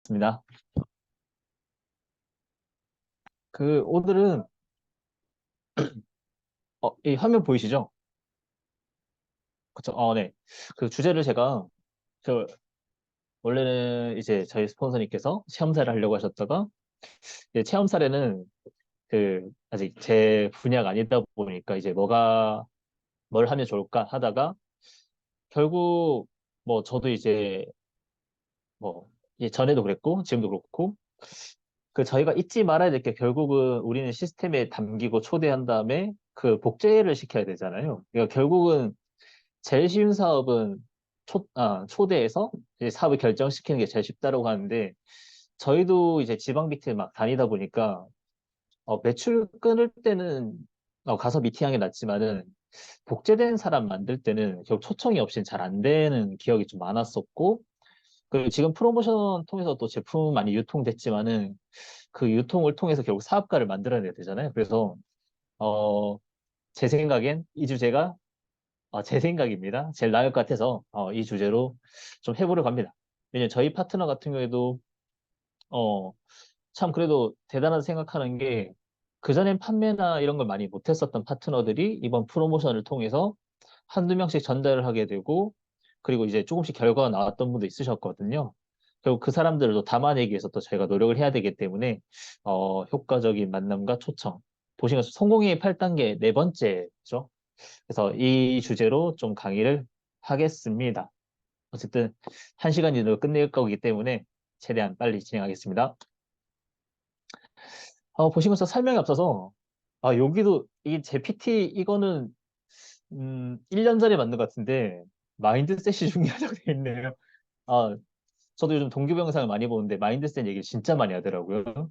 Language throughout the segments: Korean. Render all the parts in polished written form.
있습니다. 오늘은 이 화면 보이시죠? 그쵸? 네. 그 주제를 제가 저 원래는 이제 저희 스폰서님께서 체험사를 하려고 하셨다가 이제 체험 사례는 아직 제 분야가 아니다 보니까 이제 뭘 하면 좋을까 하다가 결국 뭐 저도 이제 뭐 전에도 그랬고 지금도 그렇고 저희가 잊지 말아야 될 게 결국은 우리는 시스템에 담기고 초대한 다음에 그 복제를 시켜야 되잖아요. 그러니까 결국은 제일 쉬운 사업은 초대해서 이제 사업을 결정시키는 게 제일 쉽다고 하는데 저희도 이제 지방 밑에 막 다니다 보니까 매출 끊을 때는 가서 미팅하는 게 낫지만은 복제된 사람 만들 때는 결국 초청이 없이는 잘 안 되는 기억이 좀 많았었고 그리고 지금 프로모션 통해서 또 제품 많이 유통됐지만은 그 유통을 통해서 결국 사업가를 만들어내야 되잖아요. 그래서 어, 제 생각엔 이 주제가 제 생각입니다. 제일 나을 것 같아서 이 주제로 좀 해보려고 합니다. 왜냐면 저희 파트너 같은 경우에도 어, 참 그래도 대단하다 생각하는 게 그전엔 판매나 이런 걸 많이 못했었던 파트너들이 이번 프로모션을 통해서 한두 명씩 전달을 하게 되고 그리고 이제 조금씩 결과가 나왔던 분도 있으셨거든요. 결국 그 사람들을 또 담아내기 위해서 또 저희가 노력을 해야 되기 때문에 효과적인 만남과 초청. 보신 것처럼 성공의 8단계 네 번째죠. 그래서 이 주제로 좀 강의를 하겠습니다. 어쨌든 1시간 이내로 끝낼 거기 때문에 최대한 빨리 진행하겠습니다. 보신 것처럼 설명이 앞서서 여기도 이게 제 PT 이거는 1년 전에 만든 것 같은데 마인드셋이 중요하다고 되어 있네요. 아, 저도 요즘 동기부 영상을 많이 보는데 마인드셋 얘기를 진짜 많이 하더라고요.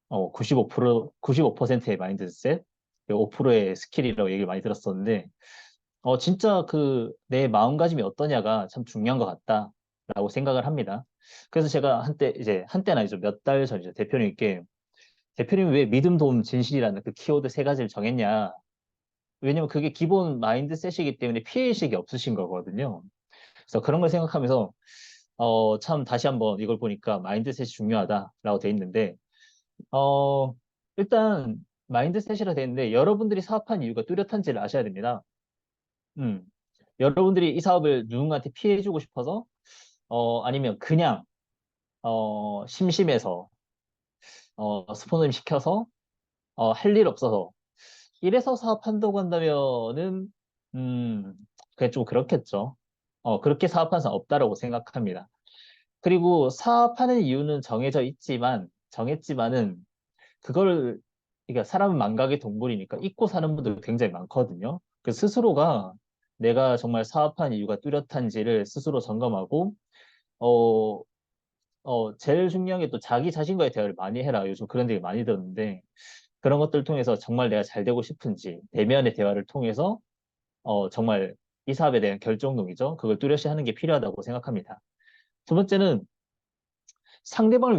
95%의 마인드셋, 5%의 스킬이라고 얘기를 많이 들었었는데 진짜 내 마음가짐이 어떠냐가 참 중요한 것 같다라고 생각을 합니다. 그래서 제가 한때나 이제 몇 달 전이죠. 대표님이 왜 믿음, 도움, 진실이라는 그 키워드 세 가지를 정했냐. 왜냐면 그게 기본 마인드셋이기 때문에 피해의식이 없으신 거거든요. 그래서 그런 걸 생각하면서, 참 다시 한번 이걸 보니까 마인드셋이 중요하다라고 돼 있는데, 어, 일단 마인드셋이라 돼 있는데 여러분들이 사업한 이유가 뚜렷한지를 아셔야 됩니다. 음. 여러분들이 이 사업을 누군가한테 피해주고 싶어서, 아니면 그냥, 심심해서, 스폰서님 시켜서, 할 일 없어서, 이래서 사업한다고 한다면은, 음, 그게 좀 그렇겠죠. 그렇게 사업하는 사람 없다라고 생각합니다. 그리고 사업하는 이유는 정했지만은, 그걸, 그러니까 사람은 망각의 동물이니까 잊고 사는 분들 굉장히 많거든요. 그 스스로가 내가 정말 사업한 이유가 뚜렷한지를 스스로 점검하고, 어, 제일 중요한 게 또 자기 자신과의 대화를 많이 해라. 요즘 그런 얘기 많이 듣는데, 그런 것들 을 통해서 정말 내가 잘 되고 싶은지, 내면의 대화를 통해서, 정말 이 사업에 대한 결정론이죠. 그걸 뚜렷이 하는 게 필요하다고 생각합니다. 두 번째는 상대방을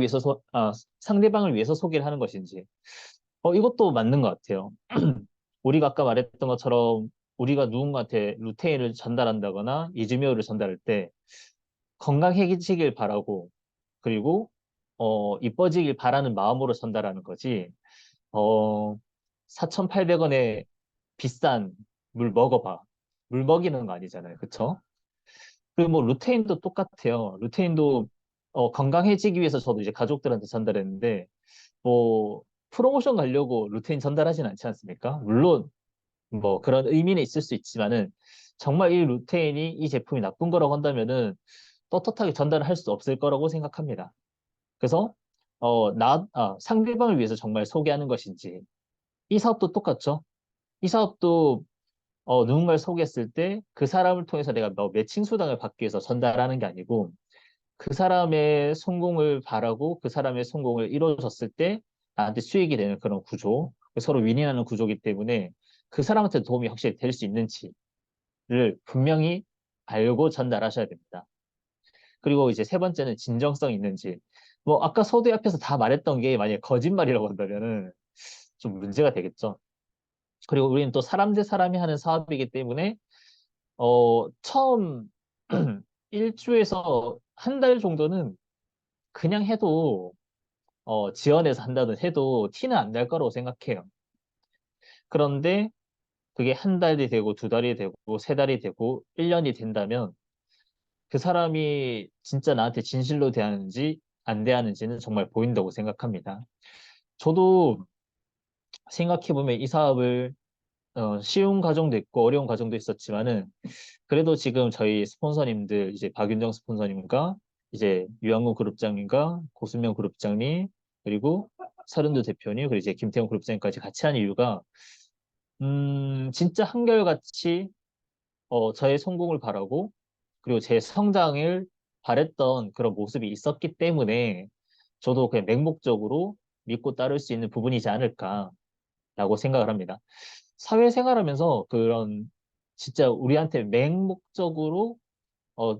위해서 소개를 하는 것인지, 이것도 맞는 것 같아요. 우리가 아까 말했던 것처럼 우리가 누군가한테 루테인을 전달한다거나 이즈미어를 전달할 때 건강해지길 바라고 그리고 이뻐지길 바라는 마음으로 전달하는 거지. 어, 4,800원에 비싼 물 먹어봐. 물 먹이는 거 아니잖아요. 그쵸? 그리고 뭐 루테인도 똑같아요. 루테인도 건강해지기 위해서 저도 이제 가족들한테 전달했는데 뭐 프로모션 가려고 루테인 전달하진 않지 않습니까? 물론 뭐 그런 의미는 있을 수 있지만은 정말 이 루테인이 이 제품이 나쁜 거라고 한다면은 떳떳하게 전달을 할 수 없을 거라고 생각합니다. 그래서 상대방을 위해서 정말 소개하는 것인지 이 사업도 똑같죠. 이 사업도 누군가를 소개했을 때 그 사람을 통해서 내가 뭐 매칭 수당을 받기 위해서 전달하는 게 아니고 그 사람의 성공을 바라고 그 사람의 성공을 이루어졌을 때 나한테 수익이 되는 그런 구조, 서로 윈윈하는 구조이기 때문에 그 사람한테 도움이 확실히 될 수 있는지를 분명히 알고 전달하셔야 됩니다. 그리고 이제 세 번째는 진정성이 있는지. 뭐 아까 서두에 앞에서 다 말했던 게 만약에 거짓말이라고 한다면은 좀 문제가 되겠죠. 그리고 우리는 또 사람 대 사람이 하는 사업이기 때문에 처음 1주에서 한 달 정도는 그냥 해도 지원해서 한다든 해도 티는 안 날 거라고 생각해요. 그런데 그게 한 달이 되고 두 달이 되고 세 달이 되고 1년이 된다면 그 사람이 진짜 나한테 진실로 대하는지 안 대하는지는 정말 보인다고 생각합니다. 저도 생각해보면 이 사업을 쉬운 과정도 있고 어려운 과정도 있었지만은 그래도 지금 저희 스폰서님들 이제 박윤정 스폰서님과 이제 유영우 그룹장님과 고순명 그룹장님 그리고 서른도 대표님 그리고 이제 김태형 그룹장님까지 같이 한 이유가 진짜 한결같이 저의 성공을 바라고 그리고 제 성장을 바랬던 그런 모습이 있었기 때문에 저도 그냥 맹목적으로 믿고 따를 수 있는 부분이지 않을까라고 생각을 합니다. 사회생활하면서 그런 진짜 우리한테 맹목적으로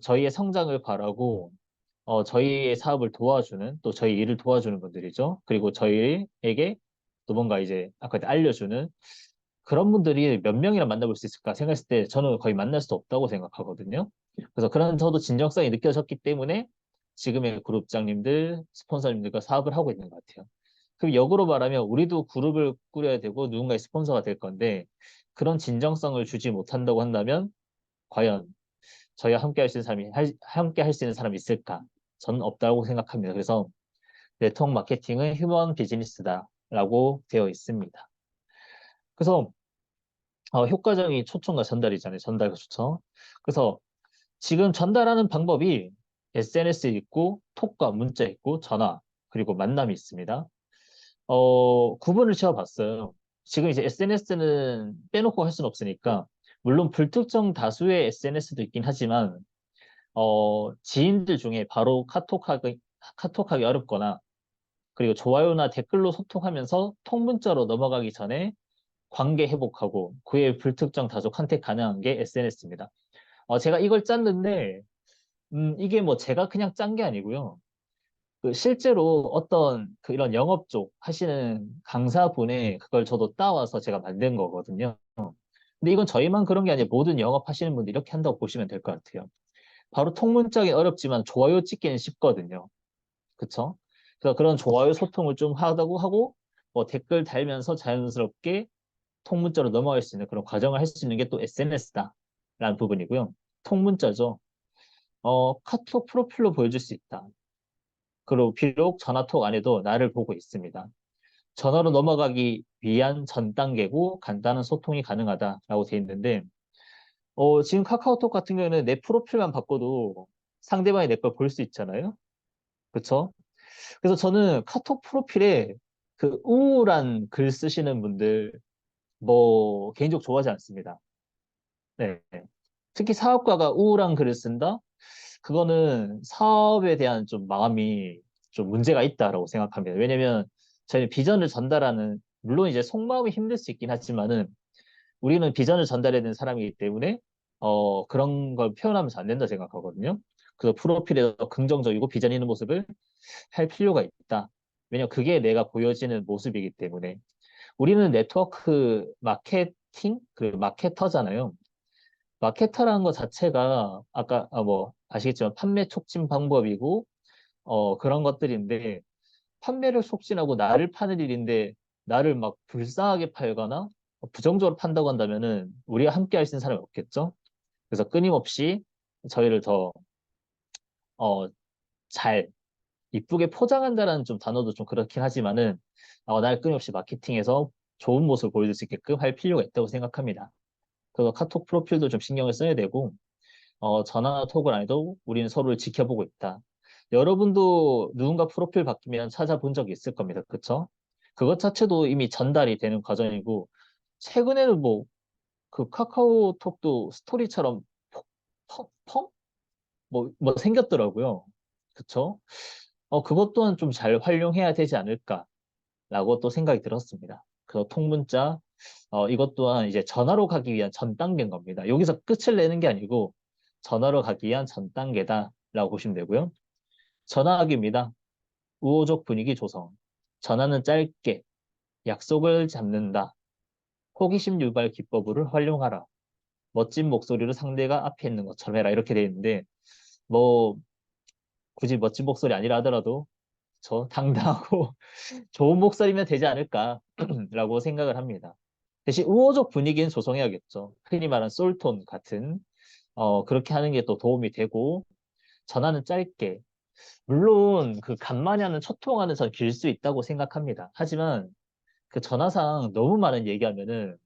저희의 성장을 바라고 저희의 사업을 도와주는 또 저희 일을 도와주는 분들이죠. 그리고 저희에게 또 뭔가 이제 아까 알려주는 그런 분들이 몇 명이나 만나볼 수 있을까 생각했을 때 저는 거의 만날 수 없다고 생각하거든요. 그래서 그런 저도 진정성이 느껴졌기 때문에 지금의 그룹장님들, 스폰서님들과 사업을 하고 있는 것 같아요. 그럼 역으로 말하면 우리도 그룹을 꾸려야 되고 누군가의 스폰서가 될 건데 그런 진정성을 주지 못한다고 한다면 과연 저희와 함께 할 수 있는 사람이 함께 할 수 있는 사람이 있을까? 저는 없다고 생각합니다. 그래서 네트워크 마케팅은 휴먼 비즈니스다라고 되어 있습니다. 그래서 효과적인 초청과 전달이잖아요. 전달과 초청. 그래서 지금 전달하는 방법이 SNS 있고, 톡과 문자 있고, 전화, 그리고 만남이 있습니다. 구분을 지어봤어요. 지금 이제 SNS는 빼놓고 할 수는 없으니까, 물론 불특정 다수의 SNS도 있긴 하지만, 지인들 중에 바로 카톡하기 어렵거나, 그리고 좋아요나 댓글로 소통하면서 통 문자로 넘어가기 전에 관계 회복하고 그의 불특정 다수 컨택 가능한 게 SNS입니다. 제가 이걸 짰는데 이게 뭐 제가 그냥 짠 게 아니고요. 그 실제로 어떤 그 이런 영업 쪽 하시는 강사분의 그걸 저도 따와서 제가 만든 거거든요. 근데 이건 저희만 그런 게 아니라 모든 영업하시는 분들 이렇게 한다고 보시면 될 것 같아요. 바로 통문자기 어렵지만 좋아요 찍기는 쉽거든요. 그쵸? 그래서 그런 좋아요 소통을 좀 하다고 하고 뭐 댓글 달면서 자연스럽게 통문자로 넘어갈 수 있는 그런 과정을 할 수 있는 게 또 SNS다라는 부분이고요. 통문자죠. 카톡 프로필로 보여줄 수 있다. 그리고 비록 전화톡 안 해도 나를 보고 있습니다. 전화로 넘어가기 위한 전 단계고 간단한 소통이 가능하다라고 돼 있는데 지금 카카오톡 같은 경우는 내 프로필만 바꿔도 상대방이 내 걸 볼 수 있잖아요. 그렇죠? 그래서 저는 카톡 프로필에 그 우울한 글 쓰시는 분들 뭐 개인적으로 좋아하지 않습니다. 네. 특히 사업가가 우울한 글을 쓴다? 그거는 사업에 대한 좀 마음이 좀 문제가 있다라고 생각합니다. 왜냐면 저희는 비전을 전달하는, 물론 이제 속마음이 힘들 수 있긴 하지만은 우리는 비전을 전달해야 되는 사람이기 때문에 그런 걸 표현하면서 안 된다 생각하거든요. 그래서 프로필에 더 긍정적이고 비전 있는 모습을 할 필요가 있다. 왜냐면 그게 내가 보여지는 모습이기 때문에. 우리는 네트워크 마케팅, 그리고 마케터잖아요. 마케터라는 것 자체가 아까 뭐 아시겠지만 판매 촉진 방법이고 그런 것들인데 판매를 촉진하고 나를 파는 일인데 나를 막 불쌍하게 팔거나 부정적으로 판다고 한다면은 우리가 함께 할 수 있는 사람이 없겠죠. 그래서 끊임없이 저희를 더 잘 이쁘게 포장한다라는 좀 단어도 좀 그렇긴 하지만은 날 끊임없이 마케팅해서 좋은 모습을 보여줄 수 있게끔 할 필요가 있다고 생각합니다. 그래서 카톡 프로필도 좀 신경을 써야 되고 전화나 톡을 안 해도 우리는 서로를 지켜보고 있다. 여러분도 누군가 프로필 바뀌면 찾아본 적이 있을 겁니다. 그쵸? 그것 자체도 이미 전달이 되는 과정이고, 최근에는 뭐, 그 카카오톡도 스토리처럼 펑? 뭐 생겼더라고요. 그쵸? 그것 또한 좀 잘 활용해야 되지 않을까라고 또 생각이 들었습니다. 그 통문자, 이것 또한 이제 전화로 가기 위한 전 단계인 겁니다. 여기서 끝을 내는 게 아니고, 전화로 가기 위한 전 단계다라고 보시면 되고요. 전화하기입니다. 우호적 분위기 조성. 전화는 짧게 약속을 잡는다. 호기심 유발 기법을 활용하라. 멋진 목소리로 상대가 앞에 있는 것처럼 해라. 이렇게 돼 있는데 뭐 굳이 멋진 목소리 아니라 하더라도 저 당당하고 좋은 목소리면 되지 않을까라고 생각을 합니다. 대신 우호적 분위기는 조성해야겠죠. 흔히 말하는 솔톤 같은 그렇게 하는 게 또 도움이 되고 전화는 짧게. 물론 그 간만에 하는 첫 통화는 전 길 수 있다고 생각합니다. 하지만 그 전화상 너무 많은 얘기하면은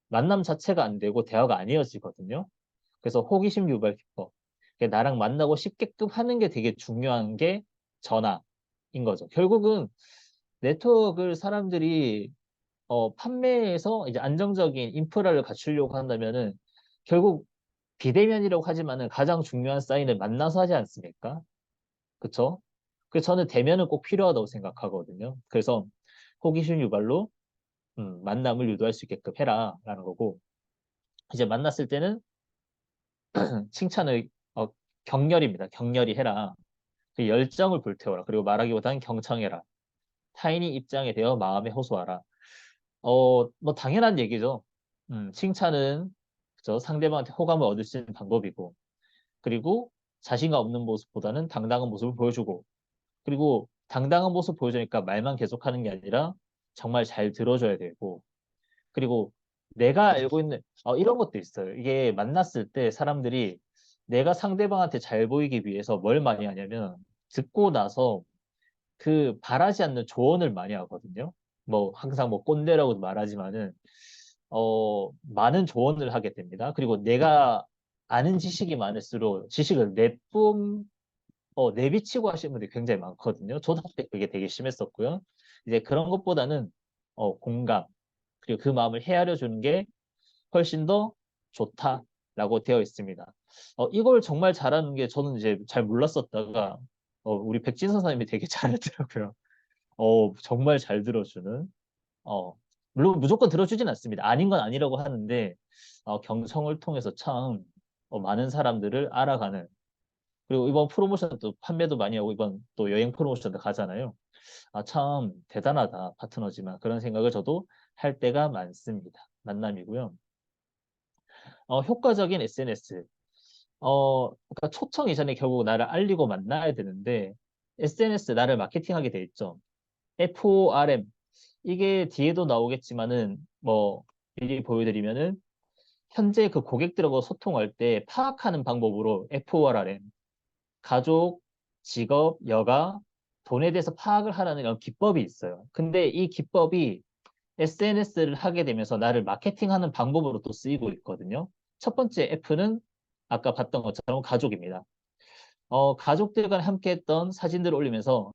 만남 자체가 안 되고 대화가 안 이어지거든요. 그래서 호기심 유발 기법. 나랑 만나고 싶게끔 하는 게 되게 중요한 게 전화인 거죠. 결국은 네트워크를 사람들이 판매에서 이제 안정적인 인프라를 갖추려고 한다면은 결국 비대면이라고 하지만은 가장 중요한 사인을 만나서 하지 않습니까? 그쵸? 그래서 저는 대면은 꼭 필요하다고 생각하거든요. 그래서 호기심 유발로 만남을 유도할 수 있게끔 해라라는 거고 이제 만났을 때는 칭찬을 격렬입니다. 격렬히 해라. 그 열정을 불태워라. 그리고 말하기보다는 경청해라. 타인의 입장에 대해 마음에 호소하라. 뭐 당연한 얘기죠. 칭찬은 그죠? 상대방한테 호감을 얻을 수 있는 방법이고 그리고 자신감 없는 모습보다는 당당한 모습을 보여주고 그리고 당당한 모습 보여주니까 말만 계속하는 게 아니라 정말 잘 들어줘야 되고 그리고 내가 알고 있는 이런 것도 있어요. 이게 만났을 때 사람들이 내가 상대방한테 잘 보이기 위해서 뭘 많이 하냐면 듣고 나서 그 바라지 않는 조언을 많이 하거든요. 뭐 항상 뭐 꼰대라고 말하지만은 많은 조언을 하게 됩니다. 그리고 내가 아는 지식이 많을수록 지식을 내비치고 하시는 분들이 굉장히 많거든요. 저도 한때 그게 되게 심했었고요. 이제 그런 것보다는 공감 그리고 그 마음을 헤아려 주는 게 훨씬 더 좋다라고 되어 있습니다. 이걸 정말 잘하는 게 저는 이제 잘 몰랐었다가 우리 백진 선생님이 되게 잘하더라고요. 정말 잘 들어주는. 어, 물론 무조건 들어주진 않습니다. 아닌 건 아니라고 하는데 경청을 통해서 참 많은 사람들을 알아가는 그리고 이번 프로모션도 판매도 많이 하고 이번 또 여행 프로모션도 가잖아요. 참 대단하다 파트너지만 그런 생각을 저도 할 때가 많습니다. 만남이고요. 효과적인 SNS. 그러니까 초청 이전에 결국 나를 알리고 만나야 되는데 SNS 나를 마케팅하게 돼 있죠. FORM 이게 뒤에도 나오겠지만은 뭐 미리 보여드리면은 현재 그 고객들하고 소통할 때 파악하는 방법으로 FORM 가족, 직업, 여가, 돈에 대해서 파악을 하라는 이런 기법이 있어요. 근데 이 기법이 SNS를 하게 되면서 나를 마케팅하는 방법으로 또 쓰이고 있거든요. 첫 번째 F는 아까 봤던 것처럼 가족입니다. 가족들과 함께 했던 사진들을 올리면서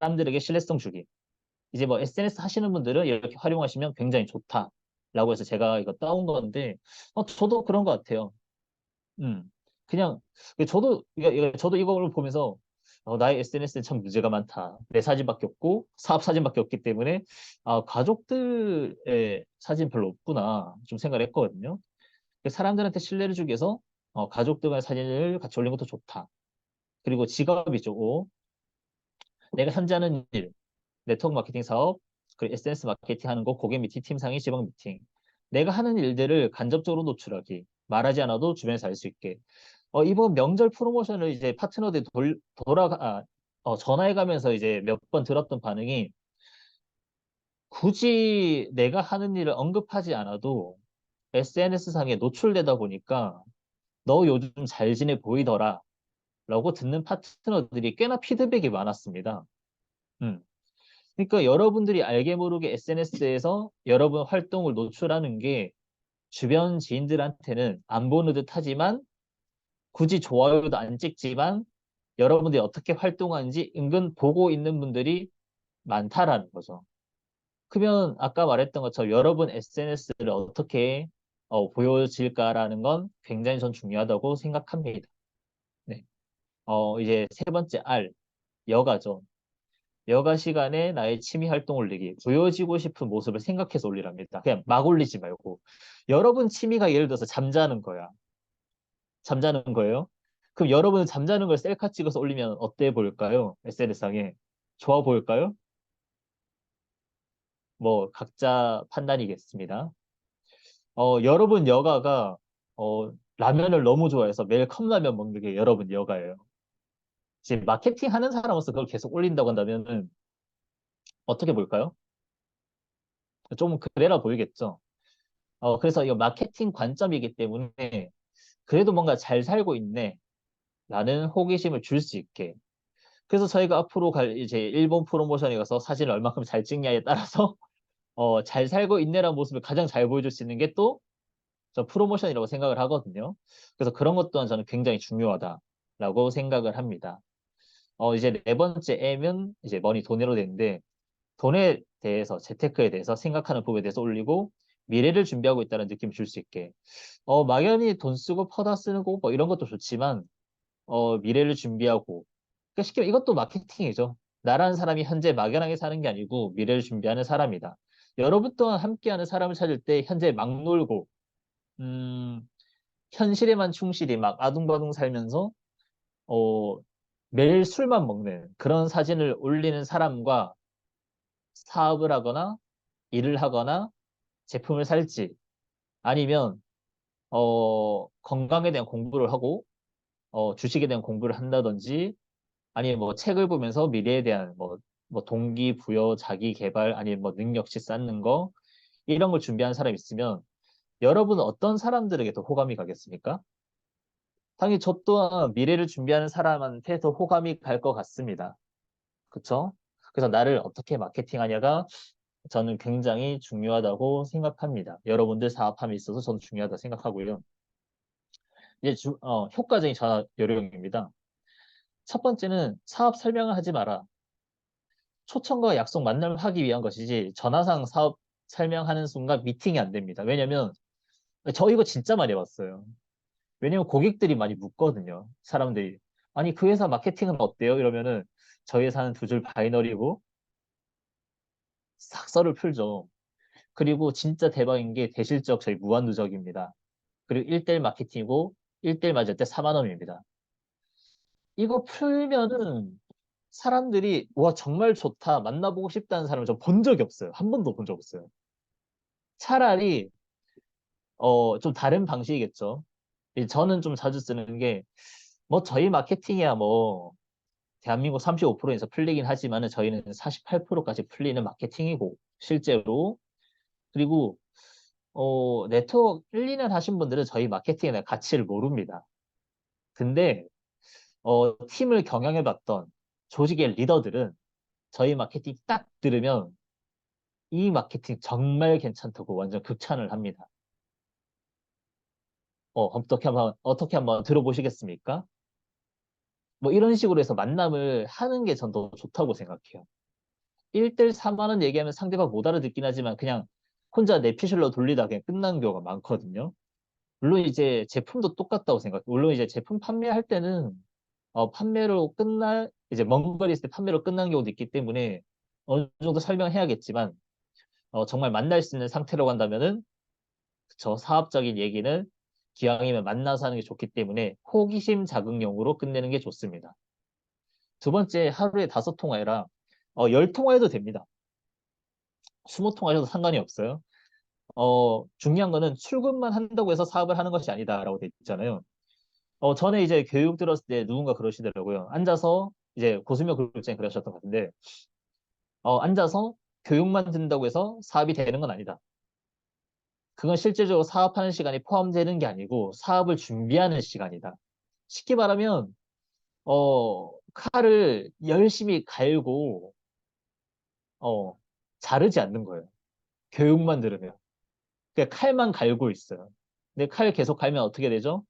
사람들에게 신뢰성 주기. 이제 뭐 SNS 하시는 분들은 이렇게 활용하시면 굉장히 좋다라고 해서 제가 이거 따온 건데, 저도 그런 것 같아요. 음. 그냥 저도 이걸 보면서 나의 SNS에 참 문제가 많다. 내 사진밖에 없고 사업 사진밖에 없기 때문에 가족들의 사진 별로 없구나 좀 생각을 했거든요. 사람들한테 신뢰를 주기 위해서 가족들과의 사진을 같이 올리는 것도 좋다. 그리고 직업이죠. 내가 현재 하는 일, 네트워크 마케팅 사업, 그리고 SNS 마케팅 하는 거, 고객 미팅, 팀 상의, 지방 미팅. 내가 하는 일들을 간접적으로 노출하기. 말하지 않아도 주변에서 알 수 있게. 이번 명절 프로모션을 이제 파트너들이 전화해 가면서 이제 몇 번 들었던 반응이 굳이 내가 하는 일을 언급하지 않아도 SNS상에 노출되다 보니까 너 요즘 잘 지내 보이더라 라고 듣는 파트너들이 꽤나 피드백이 많았습니다. 음. 그러니까 여러분들이 알게 모르게 SNS에서 여러분 활동을 노출하는 게 주변 지인들한테는 안 보는 듯 하지만 굳이 좋아요도 안 찍지만 여러분들이 어떻게 활동하는지 은근 보고 있는 분들이 많다라는 거죠. 그러면 아까 말했던 것처럼 여러분 SNS를 어떻게 보여질까라는 건 굉장히 전 중요하다고 생각합니다. 네. 이제 세 번째 R, 여가죠. 여가 시간에 나의 취미 활동 올리기, 보여지고 싶은 모습을 생각해서 올리랍니다. 그냥 막 올리지 말고. 여러분 취미가 예를 들어서 잠자는 거야. 잠자는 거예요. 그럼 여러분 잠자는 걸 셀카 찍어서 올리면 어때 보일까요? SNS상에. 좋아 보일까요? 뭐 각자 판단이겠습니다. 여러분 여가가 라면을 너무 좋아해서 매일 컵라면 먹는 게 여러분 여가예요. 이제 마케팅 하는 사람으로서 그걸 계속 올린다고 한다면은 어떻게 볼까요? 좀 그래라 보이겠죠. 그래서 이거 마케팅 관점이기 때문에 그래도 뭔가 잘 살고 있네 라는 호기심을 줄 수 있게. 그래서 저희가 앞으로 갈 이제 일본 프로모션에 가서 사진을 얼마큼 잘 찍냐에 따라서 잘 살고 있네라는 모습을 가장 잘 보여줄 수 있는 게 또 저 프로모션이라고 생각을 하거든요. 그래서 그런 것 또한 저는 굉장히 중요하다라고 생각을 합니다. 이제 네 번째 M은 이제 머니 돈으로 되는데 돈에 대해서 재테크에 대해서 생각하는 부분에 대해서 올리고 미래를 준비하고 있다는 느낌을 줄 수 있게. 막연히 돈 쓰고 퍼다 쓰고 뭐 이런 것도 좋지만 미래를 준비하고 그러니까 쉽게 말해 이것도 마케팅이죠. 나라는 사람이 현재 막연하게 사는 게 아니고 미래를 준비하는 사람이다. 여러분 또한 함께하는 사람을 찾을 때 현재 막 놀고 음, 현실에만 충실히 막 아둥바둥 살면서 어, 매일 술만 먹는 그런 사진을 올리는 사람과 사업을 하거나 일을 하거나 제품을 살지 아니면 건강에 대한 공부를 하고 주식에 대한 공부를 한다든지 아니면 뭐 책을 보면서 미래에 대한 뭐 동기부여, 자기 개발 아니면 뭐 능력치 쌓는 거 이런 걸 준비한 사람이 있으면 여러분은 어떤 사람들에게 더 호감이 가겠습니까? 당연히 저 또한 미래를 준비하는 사람한테 더 호감이 갈 것 같습니다. 그쵸? 그래서 나를 어떻게 마케팅하냐가 저는 굉장히 중요하다고 생각합니다. 여러분들 사업함에 있어서 저는 중요하다고 생각하고요. 이제 효과적인 전화 요령입니다. 첫 번째는 사업 설명을 하지 마라. 초청과 약속 만남을 하기 위한 것이지 전화상 사업 설명하는 순간 미팅이 안 됩니다. 왜냐면 저 이거 진짜 많이 해봤어요. 왜냐면 고객들이 많이 묻거든요. 사람들이. 아니 그 회사 마케팅은 어때요? 이러면은 저희 회사는 두 줄 바이너리고 싹 썰을 풀죠. 그리고 진짜 대박인 게 대실적 저희 무한 누적입니다. 그리고 1대1 마케팅이고 1대1 맞을 때 4만 원입니다. 이거 풀면은 사람들이 와 정말 좋다 만나보고 싶다는 사람을 저 본 적이 없어요. 한 번도 본 적 없어요. 차라리 좀 다른 방식이겠죠. 저는 좀 자주 쓰는 게 뭐 저희 마케팅이야 뭐 대한민국 35%에서 풀리긴 하지만은 저희는 48%까지 풀리는 마케팅이고 실제로 그리고 네트워크 1, 2년 하신 분들은 저희 마케팅에 대한 가치를 모릅니다. 근데 팀을 경영해봤던 조직의 리더들은 저희 마케팅 딱 들으면 이 마케팅 정말 괜찮다고 완전 극찬을 합니다. 어떻게 한번 들어보시겠습니까? 뭐 이런 식으로 해서 만남을 하는 게 전 더 좋다고 생각해요. 1대1 4만 원 얘기하면 상대방 못 알아듣긴 하지만 그냥 혼자 내피셜로 돌리다 그냥 끝나는 경우가 많거든요. 물론 이제 제품도 똑같다고 생각해요. 물론 이제 제품 판매할 때는 판매로 이제 먼 거리 있을 때 판매로 끝나는 경우도 있기 때문에 어느 정도 설명해야겠지만 정말 만날 수 있는 상태로 간다면은 저 사업적인 얘기는 기왕이면 만나서 하는 게 좋기 때문에 호기심 자극용으로 끝내는 게 좋습니다. 두 번째, 하루에 5통화해라. 10통화해도 됩니다. 20통화해도 상관이 없어요. 중요한 거는 출근만 한다고 해서 사업을 하는 것이 아니다라고 돼 있잖아요. 전에 이제 교육 들었을 때 누군가 그러시더라고요. 앉아서 이제 고수명 교육장에 그러셨던 것 같은데, 앉아서 교육만 듣는다고 해서 사업이 되는 건 아니다. 그건 실제적으로 사업하는 시간이 포함되는 게 아니고 사업을 준비하는 시간이다. 쉽게 말하면 칼을 열심히 갈고 어, 자르지 않는 거예요. 교육만 들으면. 그냥 칼만 갈고 있어요. 근데 칼 계속 갈면 어떻게 되죠?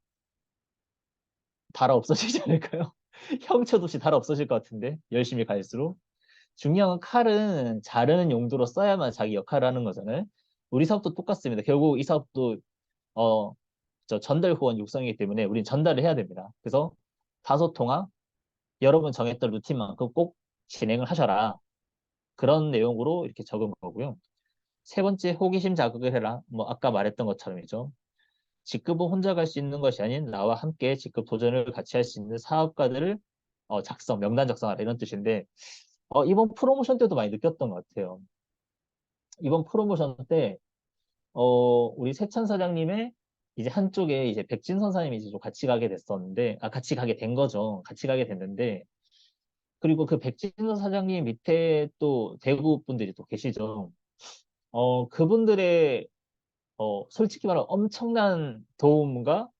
달아 없어지지 않을까요? 형체도 없이 달아 없어질 것 같은데 열심히 갈수록. 중요한 건 칼은 자르는 용도로 써야만 자기 역할을 하는 거잖아요. 우리 사업도 똑같습니다. 결국 이 사업도 어, 전달 후원 육성이기 때문에 우린 전달을 해야 됩니다. 그래서 5통화 여러분 정했던 루틴만큼 꼭 진행을 하셔라. 그런 내용으로 이렇게 적은 거고요. 세 번째, 호기심 자극을 해라. 뭐 아까 말했던 것처럼이죠. 직급은 혼자 갈 수 있는 것이 아닌 나와 함께 직급 도전을 같이 할 수 있는 사업가들을 명단 작성하라 이런 뜻인데 이번 프로모션 때도 많이 느꼈던 것 같아요. 이번 프로모션 때 우리 세찬 사장님의 이제 한쪽에 이제 백진 선사님이 이제 좀 같이 가게 됐었는데 같이 가게 된 거죠. 같이 가게 됐는데 그리고 그 백진선 사장님 밑에 또 대구 분들이 또 계시죠. 그분들의 솔직히 말하면 엄청난 도움과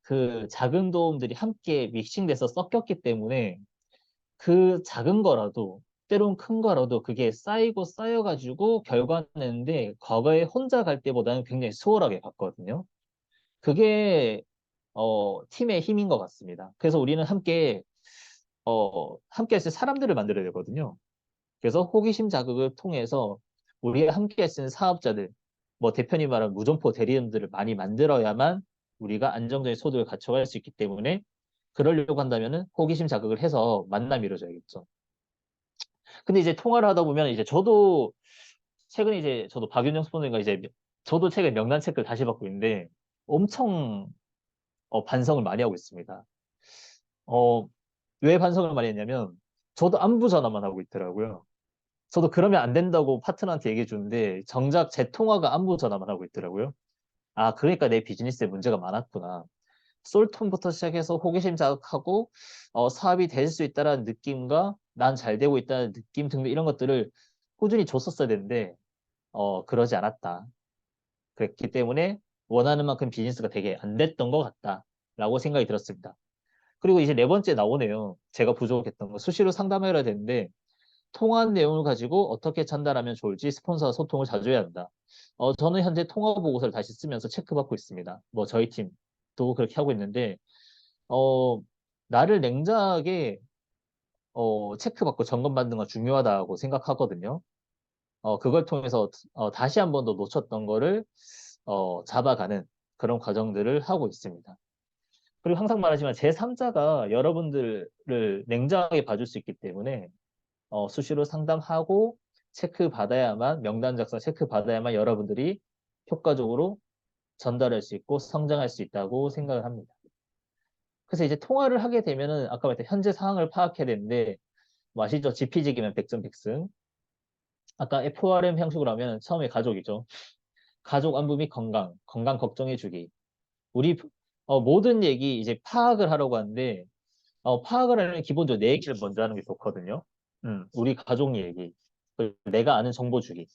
그 작은 도움들이 함께 믹싱돼서 섞였기 때문에 그 작은 거라도 때론 큰 거라도 그게 쌓이고 쌓여가지고 결과 내는데 과거에 혼자 갈 때보다는 굉장히 수월하게 갔거든요. 그게 팀의 힘인 것 같습니다. 그래서 우리는 함께 했을 사람들을 만들어야 되거든요. 그래서 호기심 자극을 통해서 우리가 함께 했을 사업자들, 뭐 대표님 말한 무점포 대리점들을 많이 만들어야만 우리가 안정적인 소득을 갖춰갈 수 있기 때문에 그러려고 한다면은 호기심 자극을 해서 만남이 이루어져야겠죠. 근데 이제 통화를 하다 보면 이제 저도 최근에 이제 저도 박윤영 스폰서가 이제 저도 최근에 명단 체크를 다시 받고 있는데 엄청 반성을 많이 하고 있습니다. 어, 왜 반성을 많이 했냐면 저도 안부 전화만 하고 있더라고요. 저도 그러면 안 된다고 파트너한테 얘기해 주는데 정작 제 통화가 안부 전화만 하고 있더라고요. 아, 그러니까 내 비즈니스에 문제가 많았구나. 솔톤부터 시작해서 호기심 자극하고 사업이 될 수 있다는 느낌과 난 잘 되고 있다는 느낌 등등 이런 것들을 꾸준히 줬었어야 되는데 그러지 않았다. 그랬기 때문에 원하는 만큼 비즈니스가 되게 안 됐던 것 같다라고 생각이 들었습니다. 그리고 이제 네 번째 나오네요. 제가 부족했던 거 수시로 상담해야 되는데 통화한 내용을 가지고 어떻게 전달하면 좋을지 스폰서와 소통을 자주 해야 한다. 저는 현재 통화 보고서를 다시 쓰면서 체크받고 있습니다. 뭐 저희 팀도 그렇게 하고 있는데 어, 나를 냉정하게 체크받고 점검받는 건 중요하다고 생각하거든요. 그걸 통해서 다시 한 번 더 놓쳤던 거를 잡아가는 그런 과정들을 하고 있습니다. 그리고 항상 말하지만 제3자가 여러분들을 냉정하게 봐줄 수 있기 때문에 수시로 상담하고 체크 받아야만 명단 작성 체크 받아야만 여러분들이 효과적으로 전달할 수 있고 성장할 수 있다고 생각을 합니다. 그래서 이제 통화를 하게 되면은 아까 말했던 현재 상황을 파악해야 되는데 뭐 아시죠? 지피지기면 백전백승. 아까 FORM 형식으로 하면 처음에 가족이죠. 가족 안부 및 건강, 건강 걱정해주기. 우리 모든 얘기 이제 파악을 하려고 하는데 파악을 하려면 기본적으로 내 얘기를 먼저 하는 게 좋거든요. 우리 가족 얘기, 그리고 내가 아는 정보 주기.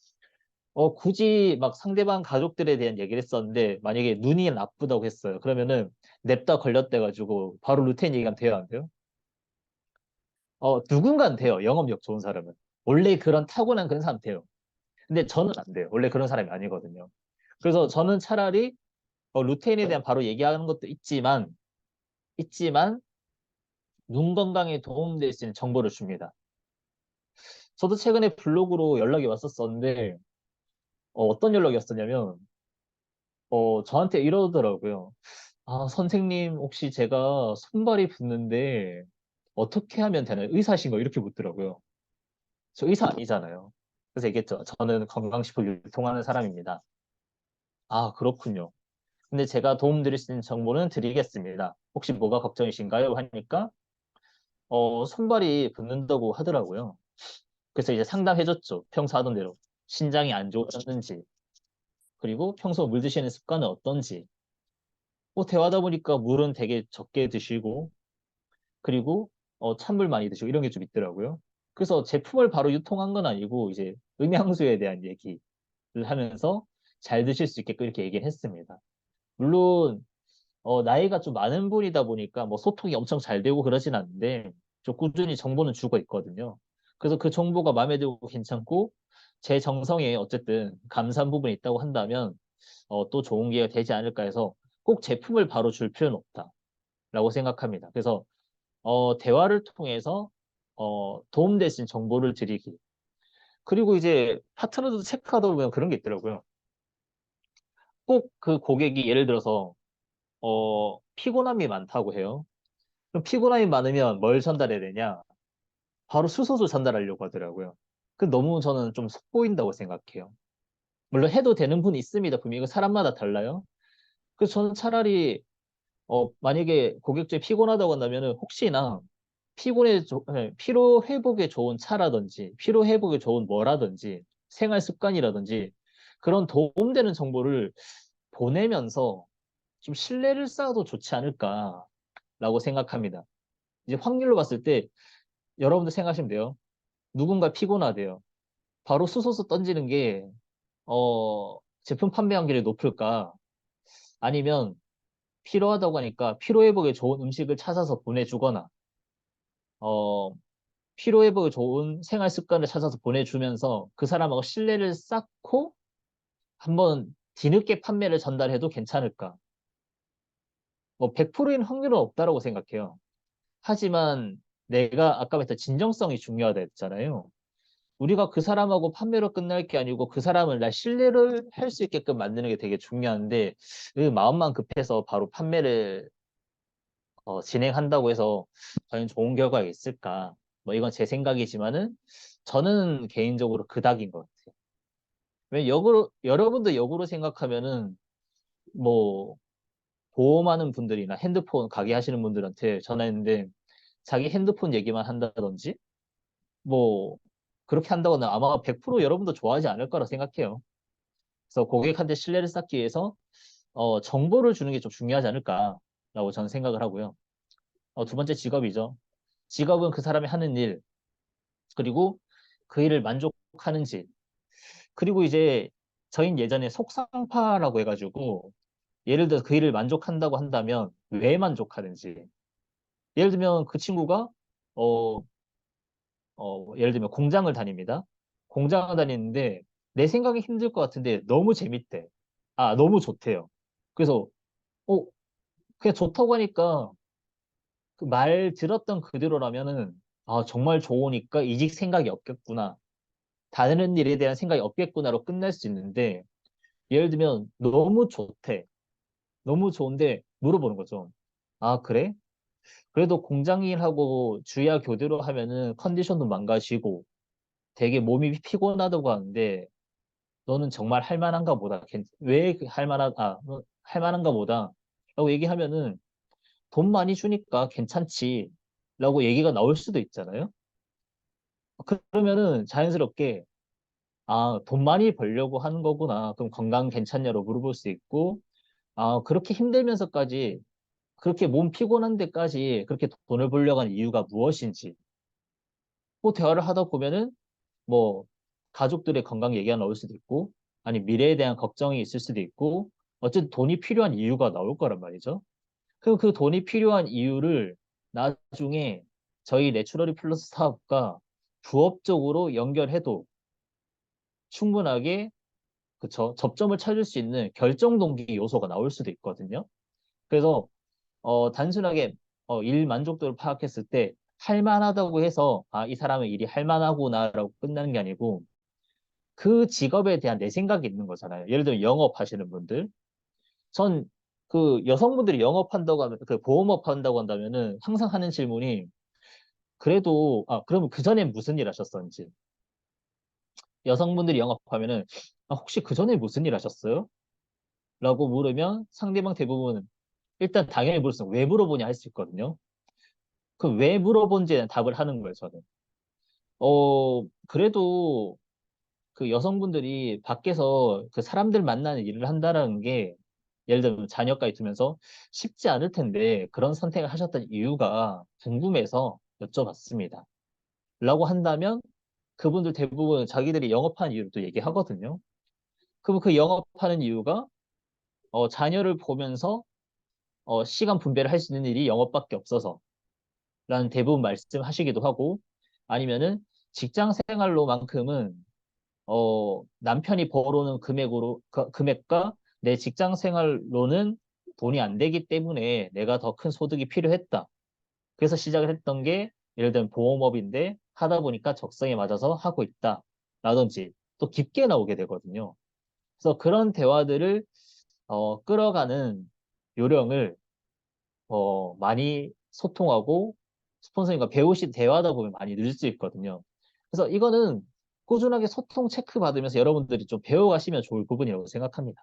굳이 막 상대방 가족들에 대한 얘기를 했었는데 만약에 눈이 나쁘다고 했어요. 그러면은 냅다 걸렸대가지고 바로 루테인 얘기하면 돼요, 안 돼요? 누군가는 돼요. 영업력 좋은 사람은. 원래 그런 타고난 그런 사람 돼요. 근데 저는 안 돼요. 원래 그런 사람이 아니거든요. 그래서 저는 차라리 루테인에 대한 바로 얘기하는 것도 있지만 눈 건강에 도움될 수 있는 정보를 줍니다. 저도 최근에 블로그로 연락이 왔었었는데 떤 연락이 왔었냐면 저한테 이러더라고요. 아, 선생님 혹시 제가 손발이 붓는데 어떻게 하면 되나요? 의사신 거 이렇게 묻더라고요. 저 의사 아니잖아요. 그래서 얘기했죠. 저는 건강식품 유통하는 사람입니다. 아, 그렇군요. 근데 제가 도움드릴 수 있는 정보는 드리겠습니다. 혹시 뭐가 걱정이신가요? 하니까 손발이 붓는다고 하더라고요. 그래서 이제 상담해줬죠. 평소 하던 대로. 신장이 안 좋았는지, 그리고 평소 물 드시는 습관은 어떤지. 대화하다 보니까 물은 되게 적게 드시고, 그리고 찬물 많이 드시고 이런 게 좀 있더라고요. 그래서 제품을 바로 유통한 건 아니고 이제 음향수에 대한 얘기를 하면서 잘 드실 수 있게끔 이렇게 얘기를 했습니다. 물론 나이가 좀 많은 분이다 보니까 뭐 소통이 엄청 잘 되고 그러진 않는데 좀 꾸준히 정보는 주고 있거든요. 그래서 그 정보가 마음에 들고 괜찮고 제 정성에 어쨌든 감사한 부분이 있다고 한다면 또 좋은 기회가 되지 않을까 해서 꼭 제품을 바로 줄 필요는 없다라고 생각합니다. 그래서 대화를 통해서 도움될 수 있는 정보를 드리기. 그리고 이제 파트너도 체크하다 보면 그런 게 있더라고요. 꼭 그 고객이 예를 들어서 피곤함이 많다고 해요. 그럼 피곤함이 많으면 뭘 전달해야 되냐? 바로 수소를 전달하려고 하더라고요. 그 너무 저는 좀 속보인다고 생각해요. 물론 해도 되는 분이 있습니다. 분명히 이거 사람마다 달라요. 그래서 저는 차라리 만약에 고객들이 피곤하다고 한다면은 혹시나 피로 회복에 좋은 차라든지 피로 회복에 좋은 뭐라든지 생활 습관이라든지 그런 도움되는 정보를 보내면서 좀 신뢰를 쌓아도 좋지 않을까라고 생각합니다. 이제 확률로 봤을 때 여러분들 생각하시면 돼요. 누군가 피곤하대요. 바로 수소수 던지는 게, 제품 판매 확률이 높을까? 아니면 필요하다고 하니까 피로회복에 좋은 음식을 찾아서 보내주거나, 어, 피로회복에 좋은 생활 습관을 찾아서 보내주면서 그 사람하고 신뢰를 쌓고 한번 뒤늦게 판매를 전달해도 괜찮을까? 뭐 100%인 확률은 없다라고 생각해요. 하지만 내가 아까 말했던 진정성이 중요하다 했잖아요. 우리가 그 사람하고 판매로 끝날 게 아니고 그 사람을 날 신뢰를 할 수 있게끔 만드는 게 되게 중요한데 그 마음만 급해서 바로 판매를 진행한다고 해서 과연 좋은 결과가 있을까? 뭐 이건 제 생각이지만은 저는 개인적으로 그닥인 것 같아요. 왜 역으로 여러분도 역으로 생각하면은 뭐 보험하는 분들이나 핸드폰 가게 하시는 분들한테 전화했는데 자기 핸드폰 얘기만 한다든지 뭐 그렇게 한다거나 아마 100% 여러분도 좋아하지 않을 거라 생각해요. 그래서 고객한테 신뢰를 쌓기 위해서 정보를 주는 게 좀 중요하지 않을까라고 저는 생각을 하고요. 두 번째 직업이죠. 직업은 그 사람이 하는 일, 그리고 그 일을 만족하는지, 그리고 이제 저희는 예전에 속상파라고 해가지고 예를 들어 그 일을 만족한다고 한다면 왜 만족하는지. 예를 들면 그 친구가 어, 예를 들면 공장을 다닙니다. 공장을 다니는데 내 생각이 힘들 것 같은데 너무 재밌대. 아, 너무 좋대요. 그래서 어, 그냥 좋다고 하니까 그 말 들었던 그대로라면은 아, 정말 좋으니까 이직 생각이 없겠구나. 다른 일에 대한 생각이 없겠구나로 끝날 수 있는데 예를 들면 너무 좋대. 너무 좋은데 물어보는 거죠. 아, 그래? 그래도 공장 일하고 주야 교대로 하면은 컨디션도 망가지고 되게 몸이 피곤하다고 하는데 너는 정말 할 만한가 보다. 왜 할 만한가 보다. 라고 얘기하면은 돈 많이 주니까 괜찮지. 라고 얘기가 나올 수도 있잖아요. 그러면은 자연스럽게 아, 돈 많이 벌려고 하는 거구나. 그럼 건강 괜찮냐로 물어볼 수 있고 아, 그렇게 힘들면서까지 그렇게 몸 피곤한 데까지 그렇게 돈을 벌려고 하는 이유가 무엇인지 그 대화를 하다 보면은 뭐 가족들의 건강 얘기가 나올 수도 있고 아니 미래에 대한 걱정이 있을 수도 있고 어쨌든 돈이 필요한 이유가 나올 거란 말이죠. 그럼 그 돈이 필요한 이유를 나중에 저희 내추럴리 플러스 사업과 부업적으로 연결해도 충분하게 그쵸 접점을 찾을 수 있는 결정 동기 요소가 나올 수도 있거든요. 그래서 단순하게 일 만족도를 파악했을 때 할만하다고 해서 아, 이 사람의 일이 할만하구나라고 끝나는 게 아니고 그 직업에 대한 내 생각이 있는 거잖아요. 예를 들면 영업하시는 분들. 전 그 여성분들이 영업한다고 하면 그 보험업 한다고 한다면은 항상 하는 질문이 그래도 그러면 그 전에 무슨 일 하셨었는지. 여성분들이 영업하면은 혹시 그 전에 무슨 일 하셨어요? 라고 물으면 상대방 대부분 일단 당연히 물을 수 왜 물어보냐 할 수 있거든요. 그 왜 물어본지에 대한 답을 하는 거예요, 저는. 그래도 그 여성분들이 밖에서 그 사람들 만나는 일을 한다라는 게 예를 들면 자녀까지 두면서 쉽지 않을 텐데 그런 선택을 하셨던 이유가 궁금해서 여쭤봤습니다. 라고 한다면 그분들 대부분 자기들이 영업하는 이유를 또 얘기하거든요. 그럼 그 영업하는 이유가 자녀를 보면서 시간 분배를 할 수 있는 일이 영업밖에 없어서 라는 대부분 말씀하시기도 하고 아니면은 직장 생활로만큼은 남편이 벌어오는 금액과 내 직장 생활로는 돈이 안 되기 때문에 내가 더 큰 소득이 필요했다. 그래서 시작을 했던 게 예를 들면 보험업인데 하다 보니까 적성에 맞아서 하고 있다. 라든지 또 깊게 나오게 되거든요. 그래서 그런 대화들을 끌어가는 요령을 많이 소통하고 스폰서님과 배우시 대화하다 보면 많이 늘 수 있거든요. 그래서 이거는 꾸준하게 소통 체크 받으면서 여러분들이 좀 배워가시면 좋을 부분이라고 생각합니다.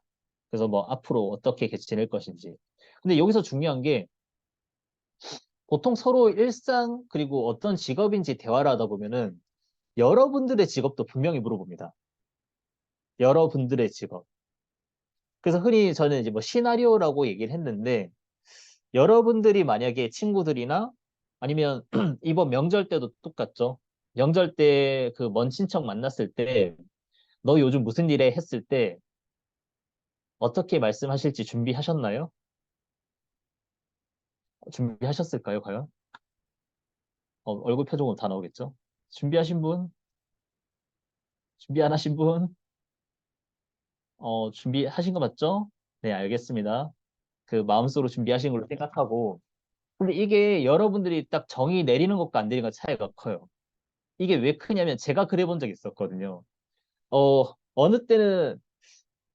그래서 뭐 앞으로 어떻게 지낼 것인지. 근데 여기서 중요한 게 보통 서로 일상 그리고 어떤 직업인지 대화를 하다 보면은 여러분들의 직업도 분명히 물어봅니다. 여러분들의 직업. 그래서 흔히 저는 이제 뭐 시나리오라고 얘기를 했는데 여러분들이 만약에 친구들이나 아니면 이번 명절 때도 똑같죠. 명절 때 그 먼 친척 만났을 때 너 요즘 무슨 일해 했을 때 어떻게 말씀하실지 준비하셨나요? 준비하셨을까요, 과연? 얼굴 표정으로 다 나오겠죠? 준비하신 분? 준비 안 하신 분? 준비하신 거 맞죠? 네, 알겠습니다. 그 마음속으로 준비하신 걸로 생각하고. 근데 이게 여러분들이 딱 정의 내리는 것과 안 내리는 것 차이가 커요. 이게 왜 크냐면 제가 그래 본 적이 있었거든요. 어느 때는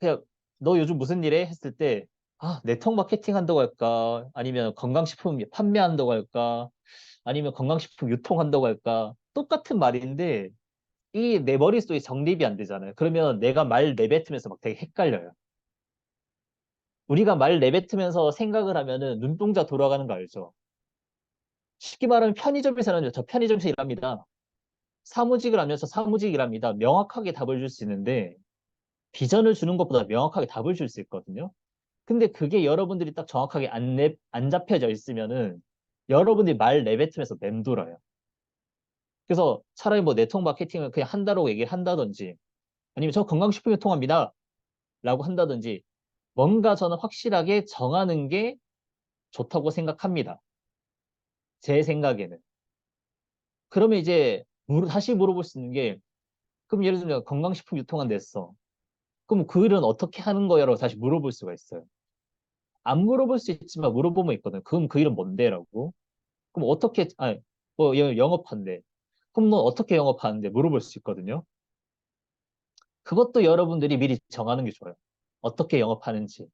그냥 너 요즘 무슨 일 해? 했을 때 네트워크 마케팅 한다고 할까? 아니면 건강식품 판매한다고 할까? 아니면 건강식품 유통한다고 할까? 똑같은 말인데 이 내 머릿속에 정립이 안 되잖아요. 그러면 내가 말 내뱉으면서 막 되게 헷갈려요. 우리가 말 내뱉으면서 생각을 하면은 눈동자 돌아가는 거 알죠? 쉽게 말하면 편의점에서는 저 편의점에서 일합니다. 사무직을 하면서 사무직 일합니다. 명확하게 답을 줄 수 있는데 비전을 주는 것보다 명확하게 답을 줄 수 있거든요. 근데 그게 여러분들이 딱 정확하게 안 잡혀져 있으면은 여러분들이 말 내뱉으면서 맴돌아요. 그래서 차라리 뭐 네트워크 마케팅을 그냥 한다고 얘기를 한다든지 아니면 저 건강식품 유통합니다. 라고 한다든지 뭔가 저는 확실하게 정하는 게 좋다고 생각합니다. 제 생각에는. 그러면 이제 다시 물어볼 수 있는 게 그럼 예를 들면 건강식품 유통한 데 했어. 그럼 그 일은 어떻게 하는 거야? 라고 다시 물어볼 수가 있어요. 안 물어볼 수 있지만 물어보면 있거든. 그럼 그 일은 뭔데? 라고. 그럼 어떻게, 아니, 뭐 영업한대. 그럼 너 어떻게 영업하는데 물어볼 수 있거든요. 그것도 여러분들이 미리 정하는 게 좋아요. 어떻게 영업하는지,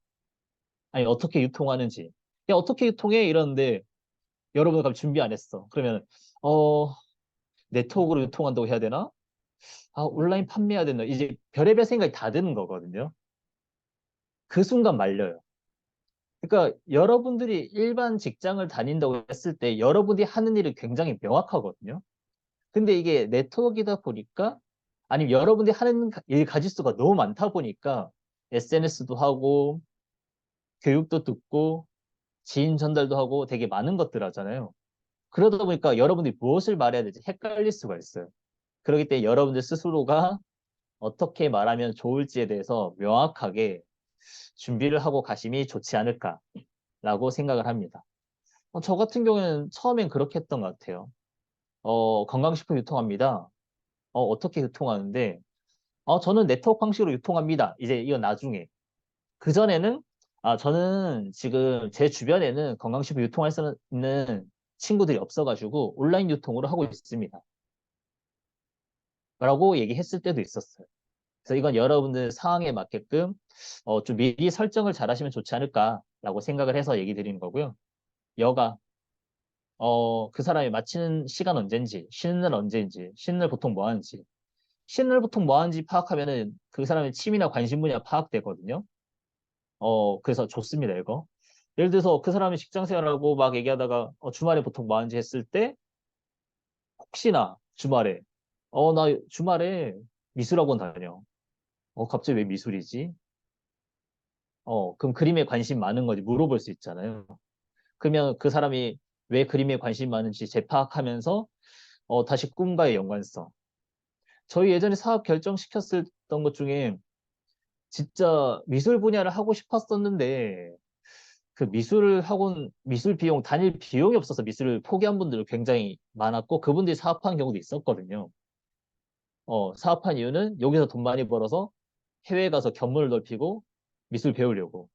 아니, 어떻게 유통하는지. 야, 어떻게 유통해? 이러는데 여러분 갑자기 준비 안 했어. 그러면, 어, 네트워크로 유통한다고 해야 되나? 온라인 판매해야 되나? 이제 별의별 생각이 다 드는 거거든요. 그 순간 말려요. 그러니까 여러분들이 일반 직장을 다닌다고 했을 때 여러분들이 하는 일은 굉장히 명확하거든요. 근데 이게 네트워크이다 보니까 아니면 여러분들이 하는 일 가짓수가 너무 많다 보니까 SNS도 하고 교육도 듣고 지인 전달도 하고 되게 많은 것들 하잖아요. 그러다 보니까 여러분들이 무엇을 말해야 될지 헷갈릴 수가 있어요. 그렇기 때문에 여러분들 스스로가 어떻게 말하면 좋을지에 대해서 명확하게 준비를 하고 가심이 좋지 않을까라고 생각을 합니다. 저 같은 경우에는 처음엔 그렇게 했던 것 같아요. 건강식품 유통합니다. 어떻게 유통하는데 저는 네트워크 방식으로 유통합니다. 이제 이거 나중에. 그전에는, 저는 지금 제 주변에는 건강식품 유통할 수 있는 친구들이 없어가지고 온라인 유통으로 하고 있습니다. 라고 얘기했을 때도 있었어요. 그래서 이건 여러분들 상황에 맞게끔 좀 미리 설정을 잘 하시면 좋지 않을까라고 생각을 해서 얘기 드리는 거고요. 여가, 그 사람이 마치는 시간 언제인지, 쉬는 날 언제인지, 쉬는 날 보통 뭐 하는지, 쉬는 날 보통 뭐 하는지 파악하면은 그 사람의 취미나 관심 분야 파악되거든요. 그래서 좋습니다, 이거. 예를 들어서 그 사람이 직장 생활하고 막 얘기하다가 주말에 보통 뭐 하는지 했을 때 혹시나 주말에 나 주말에 미술학원 다녀. 갑자기 왜 미술이지? 그럼 그림에 관심 많은 거지 물어볼 수 있잖아요. 그러면 그 사람이 왜 그림에 관심 많은지 재파악하면서 다시 꿈과의 연관성. 저희 예전에 사업 결정시켰었던 것 중에 진짜 미술 분야를 하고 싶었었는데 그 미술 학원, 미술 비용, 단일 비용이 없어서 미술을 포기한 분들 굉장히 많았고, 그분들이 사업한 경우도 있었거든요. 사업한 이유는 여기서 돈 많이 벌어서 해외에 가서 견문을 넓히고 미술 배우려고.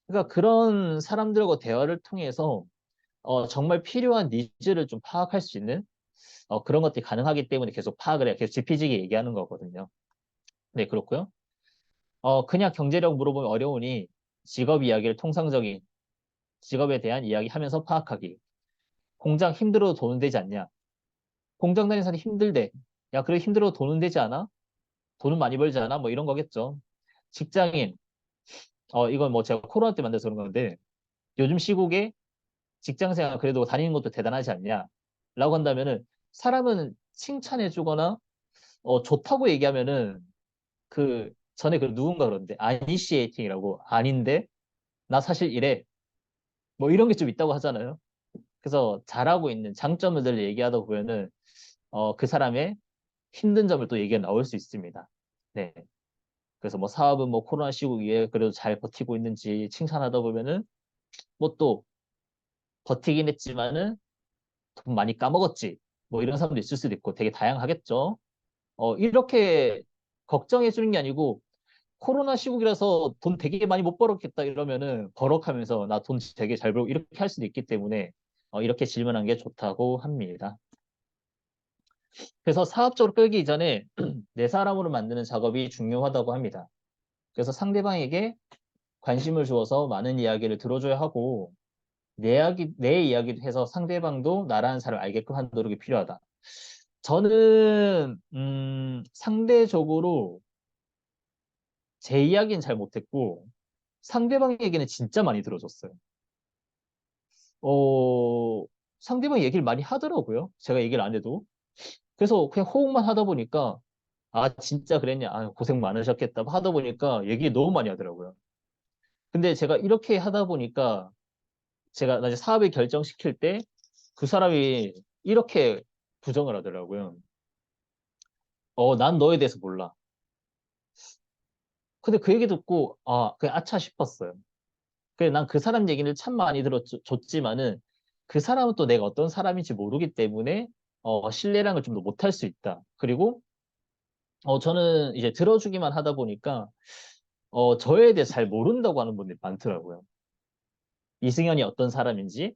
그러니까 그런 사람들과 대화를 통해서 정말 필요한 니즈를 좀 파악할 수 있는 그런 것들이 가능하기 때문에 계속 파악을 해요. 계속 지피지게 얘기하는 거거든요. 네, 그렇고요. 그냥 경제력 물어보면 어려우니 직업 이야기를 통상적인 직업에 대한 이야기 하면서 파악하기. 공장 힘들어도 돈은 되지 않냐? 공장 다니는 사람이 힘들대. 야, 그래 힘들어도 돈은 되지 않아? 돈은 많이 벌지 않아? 뭐 이런 거겠죠. 직장인, 이건 뭐 제가 코로나 때 만들어서 그런 건데, 요즘 시국에 직장 생활 그래도 다니는 것도 대단하지 않냐? 라고 한다면은, 사람은 칭찬해주거나, 좋다고 얘기하면은, 전에 그 누군가 그러는데, 아니시에이팅이라고, 아닌데, 나 사실 이래. 뭐 이런 게 좀 있다고 하잖아요. 그래서 잘하고 있는 장점을 얘기하다 보면은 그 사람의 힘든 점을 또 얘기가 나올 수 있습니다. 네. 그래서 뭐 사업은 뭐 코로나 시국에 그래도 잘 버티고 있는지 칭찬하다 보면은 뭐 또 버티긴 했지만은 돈 많이 까먹었지. 뭐 이런 사람도 있을 수도 있고 되게 다양하겠죠. 이렇게 걱정해 주는 게 아니고 코로나 시국이라서 돈 되게 많이 못 벌었겠다 이러면은 버럭하면서 나 돈 되게 잘 벌고 이렇게 할 수도 있기 때문에 이렇게 질문한 게 좋다고 합니다. 그래서 사업적으로 끌기 이전에 내 사람으로 만드는 작업이 중요하다고 합니다. 그래서 상대방에게 관심을 주어서 많은 이야기를 들어줘야 하고 내 이야기도 해서 상대방도 나라는 사람을 알게끔 하는 노력이 필요하다. 저는 상대적으로 제 이야기는 잘 못했고 상대방 얘기는 진짜 많이 들어줬어요. 어, 상대방 얘기를 많이 하더라고요. 제가 얘기를 안 해도. 그래서 그냥 호응만 하다 보니까 아 진짜 그랬냐, 아, 고생 많으셨겠다 하다 보니까 얘기 너무 많이 하더라고요. 근데 제가 이렇게 하다 보니까 제가 나중에 사업을 결정시킬 때 그 사람이 이렇게 부정을 하더라고요. 난 너에 대해서 몰라. 근데 그 얘기 듣고 그냥 아차 싶었어요. 그래, 난 그 사람 얘기를 참 많이 들었지만은 그 사람은 또 내가 어떤 사람인지 모르기 때문에 신뢰랑을 좀 더 못할 수 있다. 그리고 저는 이제 들어주기만 하다 보니까 저에 대해서 잘 모른다고 하는 분들이 많더라고요. 이승현이 어떤 사람인지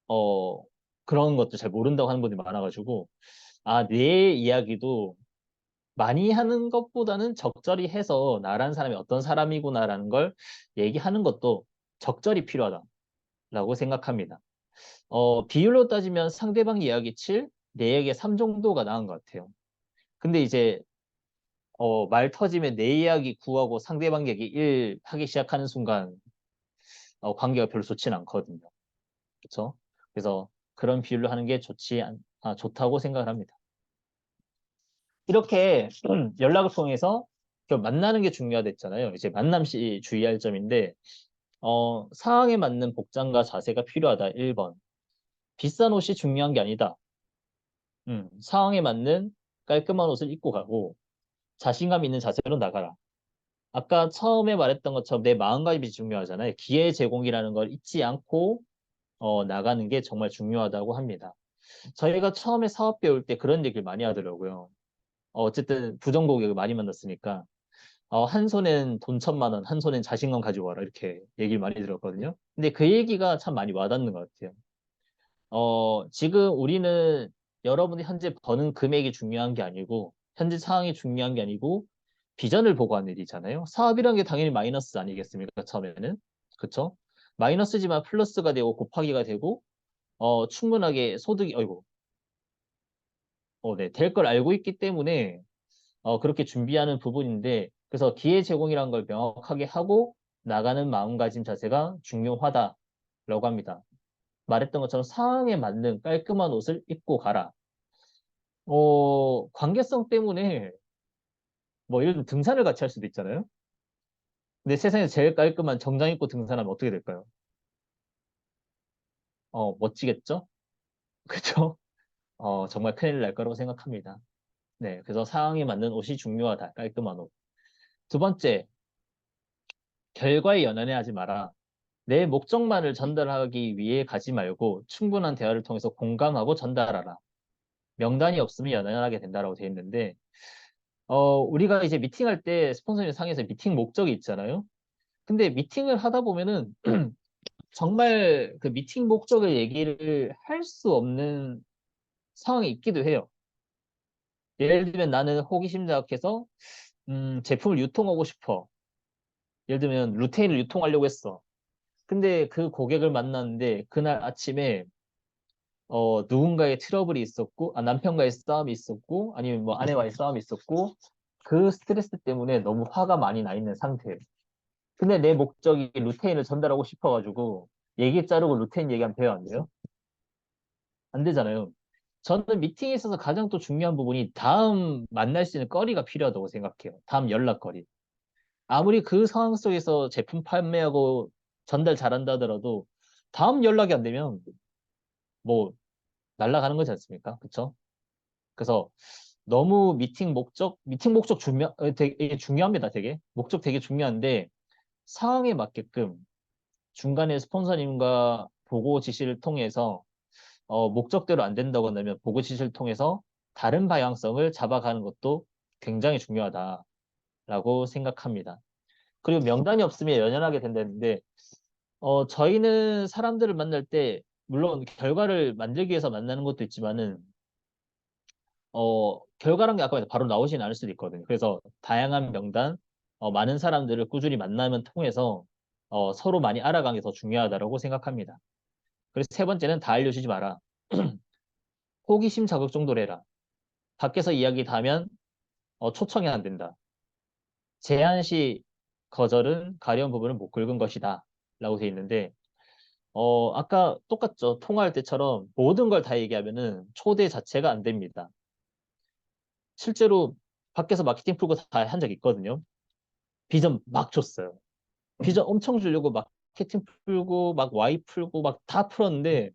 어, 그런 것도 잘 모른다고 하는 분들이 많아가지고 내 이야기도 많이 하는 것보다는 적절히 해서 나란 사람이 어떤 사람이구나라는 걸 얘기하는 것도 적절히 필요하다라고 생각합니다. 비율로 따지면 상대방 이야기 7, 내 이야기 3 정도가 나은 것 같아요. 근데 이제 말 터지면 내 이야기 9하고 상대방 이야기 1 하기 시작하는 순간 관계가 별로 좋지는 않거든요. 그렇죠? 그래서 그런 비율로 하는 게 좋다고 생각을 합니다. 이렇게 연락을 통해서 만나는 게 중요하댔잖아요. 이제 만남 시 주의할 점인데 상황에 맞는 복장과 자세가 필요하다. 1번. 비싼 옷이 중요한 게 아니다. 상황에 맞는 깔끔한 옷을 입고 가고 자신감 있는 자세로 나가라. 아까 처음에 말했던 것처럼 내 마음가짐이 중요하잖아요. 기회 제공이라는 걸 잊지 않고 나가는 게 정말 중요하다고 합니다. 저희가 처음에 사업 배울 때 그런 얘기를 많이 하더라고요. 어쨌든 부정고객을 많이 만났으니까 한 손엔 돈 1,000만 원, 한 손엔 자신감 가지고 와라 이렇게 얘기를 많이 들었거든요. 근데 그 얘기가 참 많이 와닿는 것 같아요. 지금 우리는 여러분이 현재 버는 금액이 중요한 게 아니고 현재 상황이 중요한 게 아니고 비전을 보고 하는 일이잖아요. 사업이라는 게 당연히 마이너스 아니겠습니까? 처음에는. 그쵸? 마이너스지만 플러스가 되고 곱하기가 되고 충분하게 소득이 네, 될 걸 알고 있기 때문에 그렇게 준비하는 부분인데 그래서 기회 제공이라는 걸 명확하게 하고 나가는 마음가짐 자세가 중요하다라고 합니다. 말했던 것처럼 상황에 맞는 깔끔한 옷을 입고 가라. 관계성 때문에 뭐 예를 들어 등산을 같이 할 수도 있잖아요. 근데 세상에서 제일 깔끔한 정장 입고 등산하면 어떻게 될까요? 멋지겠죠? 그죠? 정말 큰일 날 거라고 생각합니다. 네, 그래서 상황에 맞는 옷이 중요하다. 깔끔한 옷. 두 번째, 결과에 연연해하지 마라. 내 목적만을 전달하기 위해 가지 말고 충분한 대화를 통해서 공감하고 전달하라. 명단이 없으면 연연하게 된다라고 되어 있는데, 우리가 이제 미팅할 때 스폰서님 상에서 미팅 목적이 있잖아요. 근데 미팅을 하다 보면은 정말 그 미팅 목적을 얘기를 할 수 없는 상황이 있기도 해요. 예를 들면 나는 호기심 자극해서 제품을 유통하고 싶어. 예를 들면 루테인을 유통하려고 했어. 근데 그 고객을 만났는데 그날 아침에 누군가의 트러블이 있었고, 남편과의 싸움이 있었고, 아니면 뭐 아내와의 싸움이 있었고, 그 스트레스 때문에 너무 화가 많이 나 있는 상태예요. 근데 내 목적이 루테인을 전달하고 싶어가지고, 얘기 자르고 루테인 얘기하면 돼요, 안 돼요? 안 되잖아요. 저는 미팅에 있어서 가장 또 중요한 부분이 다음 만날 수 있는 거리가 필요하다고 생각해요. 다음 연락거리. 아무리 그 상황 속에서 제품 판매하고 전달 잘한다 하더라도 다음 연락이 안 되면 뭐 날아가는 거지 않습니까? 그쵸? 그래서 너무 미팅 목적 되게 중요합니다. 되게 목적 되게 중요한데 상황에 맞게끔 중간에 스폰서님과 보고 지시를 통해서 목적대로 안 된다고 한다면 보고 지시를 통해서 다른 방향성을 잡아가는 것도 굉장히 중요하다라고 생각합니다. 그리고 명단이 없으면 연연하게 된다는데 저희는 사람들을 만날 때 물론 결과를 만들기 위해서 만나는 것도 있지만은 결과란 게 아까 말했 바로 나오진 않을 수도 있거든요. 그래서 다양한 명단, 많은 사람들을 꾸준히 만나면 통해서 서로 많이 알아가는 게 더 중요하다고 생각합니다. 그래서 세 번째는 다 알려주지 마라. 호기심 자극 정도로 해라. 밖에서 이야기 다 하면 초청이 안 된다. 제한 시 거절은 가려운 부분을 못 긁은 것이다. 라고 돼 있는데 아까 똑같죠. 통화할 때처럼 모든 걸 다 얘기하면은 초대 자체가 안 됩니다. 실제로 밖에서 마케팅 풀고 다 한 적 있거든요. 비전 막 줬어요. 비전 엄청 주려고 마케팅 풀고 막 와이 풀고 막 다 풀었는데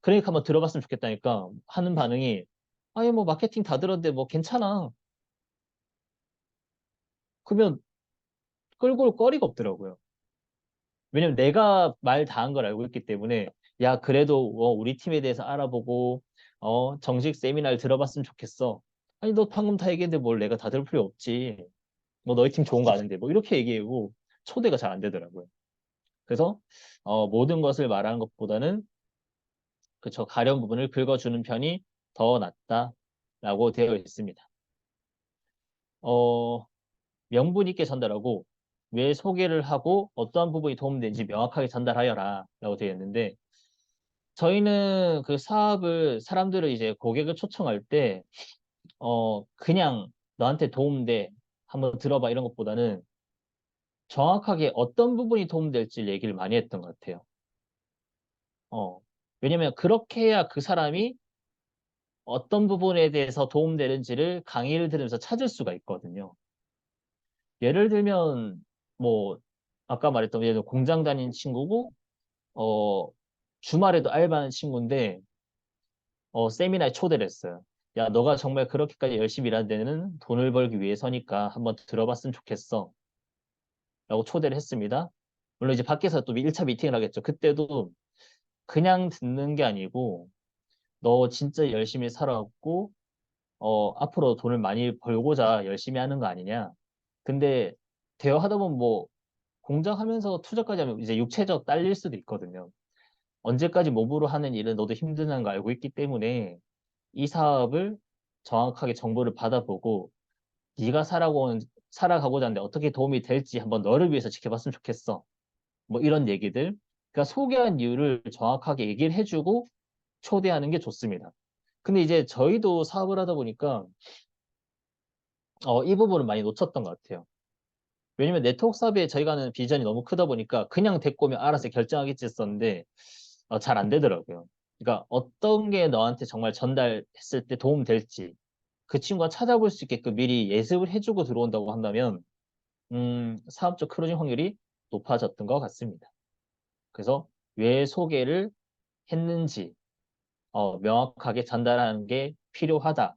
그러니까 한번 들어봤으면 좋겠다니까 하는 반응이 아니 뭐 마케팅 다 들었는데 뭐 괜찮아. 그러면 끌고 올 거리가 없더라고요. 왜냐면 내가 말 다 한 걸 알고 있기 때문에 야 그래도 우리 팀에 대해서 알아보고 정식 세미나를 들어봤으면 좋겠어. 아니 너 방금 다 얘기했는데 뭘 내가 다 들을 필요 없지. 뭐 너희 팀 좋은 거 아는데 뭐 이렇게 얘기하고 초대가 잘 안 되더라고요. 그래서 모든 것을 말하는 것보다는 그저 가려운 부분을 긁어주는 편이 더 낫다라고 되어 있습니다. 어, 명분 있게 전달하고 왜 소개를 하고 어떠한 부분이 도움되는지 명확하게 전달하여라 라고 되어 있는데 저희는 그 사업을 사람들을 이제 고객을 초청할 때 그냥 너한테 도움돼 한번 들어봐 이런 것보다는 정확하게 어떤 부분이 도움될지 얘기를 많이 했던 것 같아요. 어, 왜냐면 그렇게 해야 그 사람이 어떤 부분에 대해서 도움되는지를 강의를 들으면서 찾을 수가 있거든요. 예를 들면 뭐 아까 말했던 예를 들어 공장 다니는 친구고 어 주말에도 알바하는 친구인데 세미나에 초대를 했어요. 야, 너가 정말 그렇게까지 열심히 일하는 데는 돈을 벌기 위해서니까 한번 들어봤으면 좋겠어. 라고 초대를 했습니다. 물론 이제 밖에서 또 1차 미팅을 하겠죠. 그때도 그냥 듣는 게 아니고 너 진짜 열심히 살아왔고 앞으로 돈을 많이 벌고자 열심히 하는 거 아니냐. 근데 대화하다 보면 뭐 공장하면서 투자까지 하면 이제 육체적 딸릴 수도 있거든요. 언제까지 몸으로 하는 일은 너도 힘드는 거 알고 있기 때문에 이 사업을 정확하게 정보를 받아보고 네가 살아가고자 하는데 어떻게 도움이 될지 한번 너를 위해서 지켜봤으면 좋겠어. 뭐 이런 얘기들. 그러니까 소개한 이유를 정확하게 얘기를 해주고 초대하는 게 좋습니다. 근데 이제 저희도 사업을 하다 보니까 이 부분을 많이 놓쳤던 것 같아요. 왜냐면 네트워크 사업에 저희가 하는 비전이 너무 크다 보니까 그냥 데리고 오면 알아서 결정하겠지 했었는데 잘 안 되더라고요. 그러니까 어떤 게 너한테 정말 전달했을 때 도움 될지 그 친구가 찾아볼 수 있게끔 미리 예습을 해주고 들어온다고 한다면 사업적 클로징 확률이 높아졌던 것 같습니다. 그래서 왜 소개를 했는지 명확하게 전달하는 게 필요하다입니다.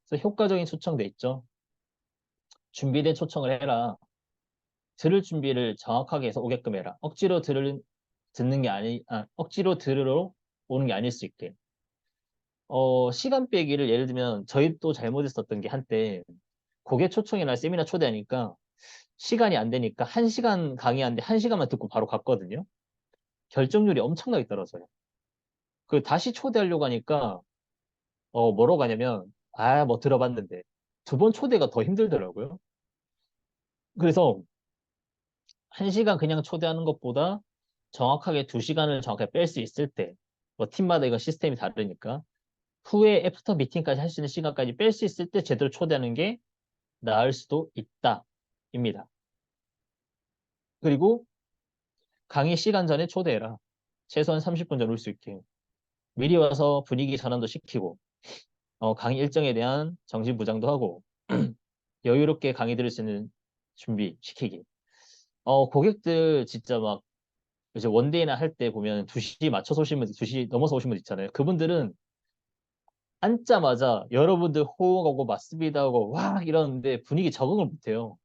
그래서 효과적인 초청돼 있죠. 준비된 초청을 해라. 들을 준비를 정확하게 해서 오게끔 해라. 듣는 게 억지로 들으러 오는 게 아닐 수 있게. 시간 빼기를 예를 들면 저희 또 잘못했었던 게 한때 고객 초청이나 세미나 초대하니까 시간이 안 되니까 1시간 강의하는데 1시간만 듣고 바로 갔거든요. 결정률이 엄청나게 떨어져요. 그 다시 초대하려고 하니까 뭐라고 하냐면 뭐 들어봤는데 두 번 초대가 더 힘들더라고요. 그래서 1시간 그냥 초대하는 것보다 정확하게 2시간을 정확하게 뺄 수 있을 때, 뭐 팀마다 이건 시스템이 다르니까 후에 애프터 미팅까지 할 수 있는 시간까지 뺄 수 있을 때 제대로 초대하는 게 나을 수도 있다입니다. 그리고 강의 시간 전에 초대해라. 최소한 30분 전 올 수 있게. 미리 와서 분위기 전환도 시키고 강의 일정에 대한 정신 부장도 하고 여유롭게 강의 들을 수 있는 준비 시키기. 고객들 진짜 막 이제 원데이나 할 때 보면 2시 맞춰서 오신 분, 2시 넘어서 오신 분 있잖아요. 그분들은 앉자마자 여러분들 호응하고 맞습니다 하고 와 이러는데 분위기 적응을 못해요.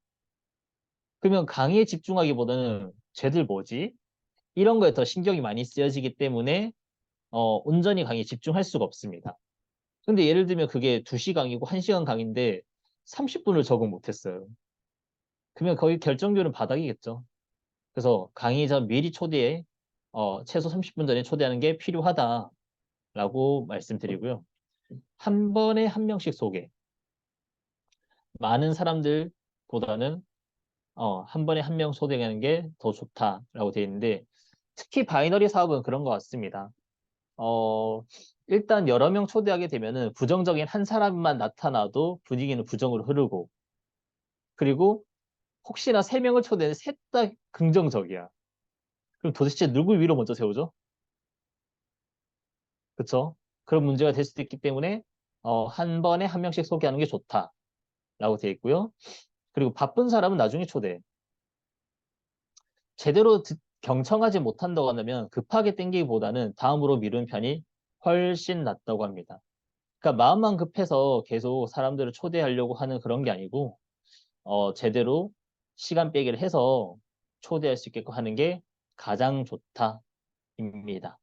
그러면 강의에 집중하기보다는 쟤들 뭐지? 이런 거에 더 신경이 많이 쓰여지기 때문에 온전히 강의에 집중할 수가 없습니다. 근데 예를 들면 그게 2시 강의고 1시간 강의인데 30분을 적응 못했어요. 그러면 거의 결정률은 바닥이겠죠. 그래서 강의 전 미리 초대에 최소 30분 전에 초대하는 게 필요하다라고 말씀드리고요. 한 번에 한 명씩 소개. 많은 사람들보다는 한 번에 한 명 소개하는 게 더 좋다라고 되어 있는데 특히 바이너리 사업은 그런 것 같습니다. 어, 일단 여러 명 초대하게 되면은 부정적인 한 사람만 나타나도 분위기는 부정으로 흐르고 그리고 혹시나 세 명을 초대는 셋 다 긍정적이야. 그럼 도대체 누굴 위로 먼저 세우죠? 그쵸? 그런 문제가 될 수도 있기 때문에 한 번에 한 명씩 소개하는 게 좋다라고 되어 있고요. 그리고 바쁜 사람은 나중에 초대. 제대로 경청하지 못한다고 한다면 급하게 땡기기보다는 다음으로 미루는 편이 훨씬 낫다고 합니다. 그러니까 마음만 급해서 계속 사람들을 초대하려고 하는 그런 게 아니고 제대로 시간 빼기를 해서 초대할 수 있게끔 하는 게 가장 좋다입니다.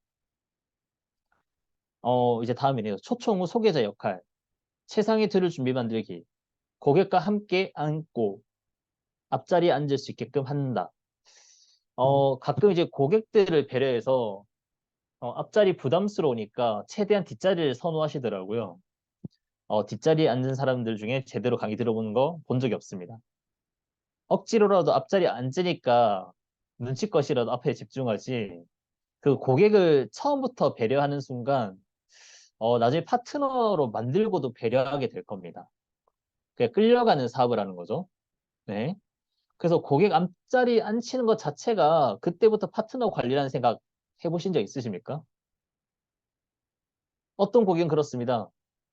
이제 다음이네요. 초청 후 소개자 역할. 세상에 들을 준비 만들기. 고객과 함께 앉고 앞자리에 앉을 수 있게끔 한다. 가끔 이제 고객들을 배려해서 앞자리 부담스러우니까 최대한 뒷자리를 선호하시더라고요. 뒷자리에 앉은 사람들 중에 제대로 강의 들어보는 거 본 적이 없습니다. 억지로라도 앞자리에 앉으니까 눈치껏이라도 앞에 집중하지. 그 고객을 처음부터 배려하는 순간 나중에 파트너로 만들고도 배려하게 될 겁니다. 그냥 끌려가는 사업을 하는 거죠. 네. 그래서 고객 앞자리 앉히는 것 자체가 그때부터 파트너 관리라는 생각 해보신 적 있으십니까? 어떤 고객은 그렇습니다.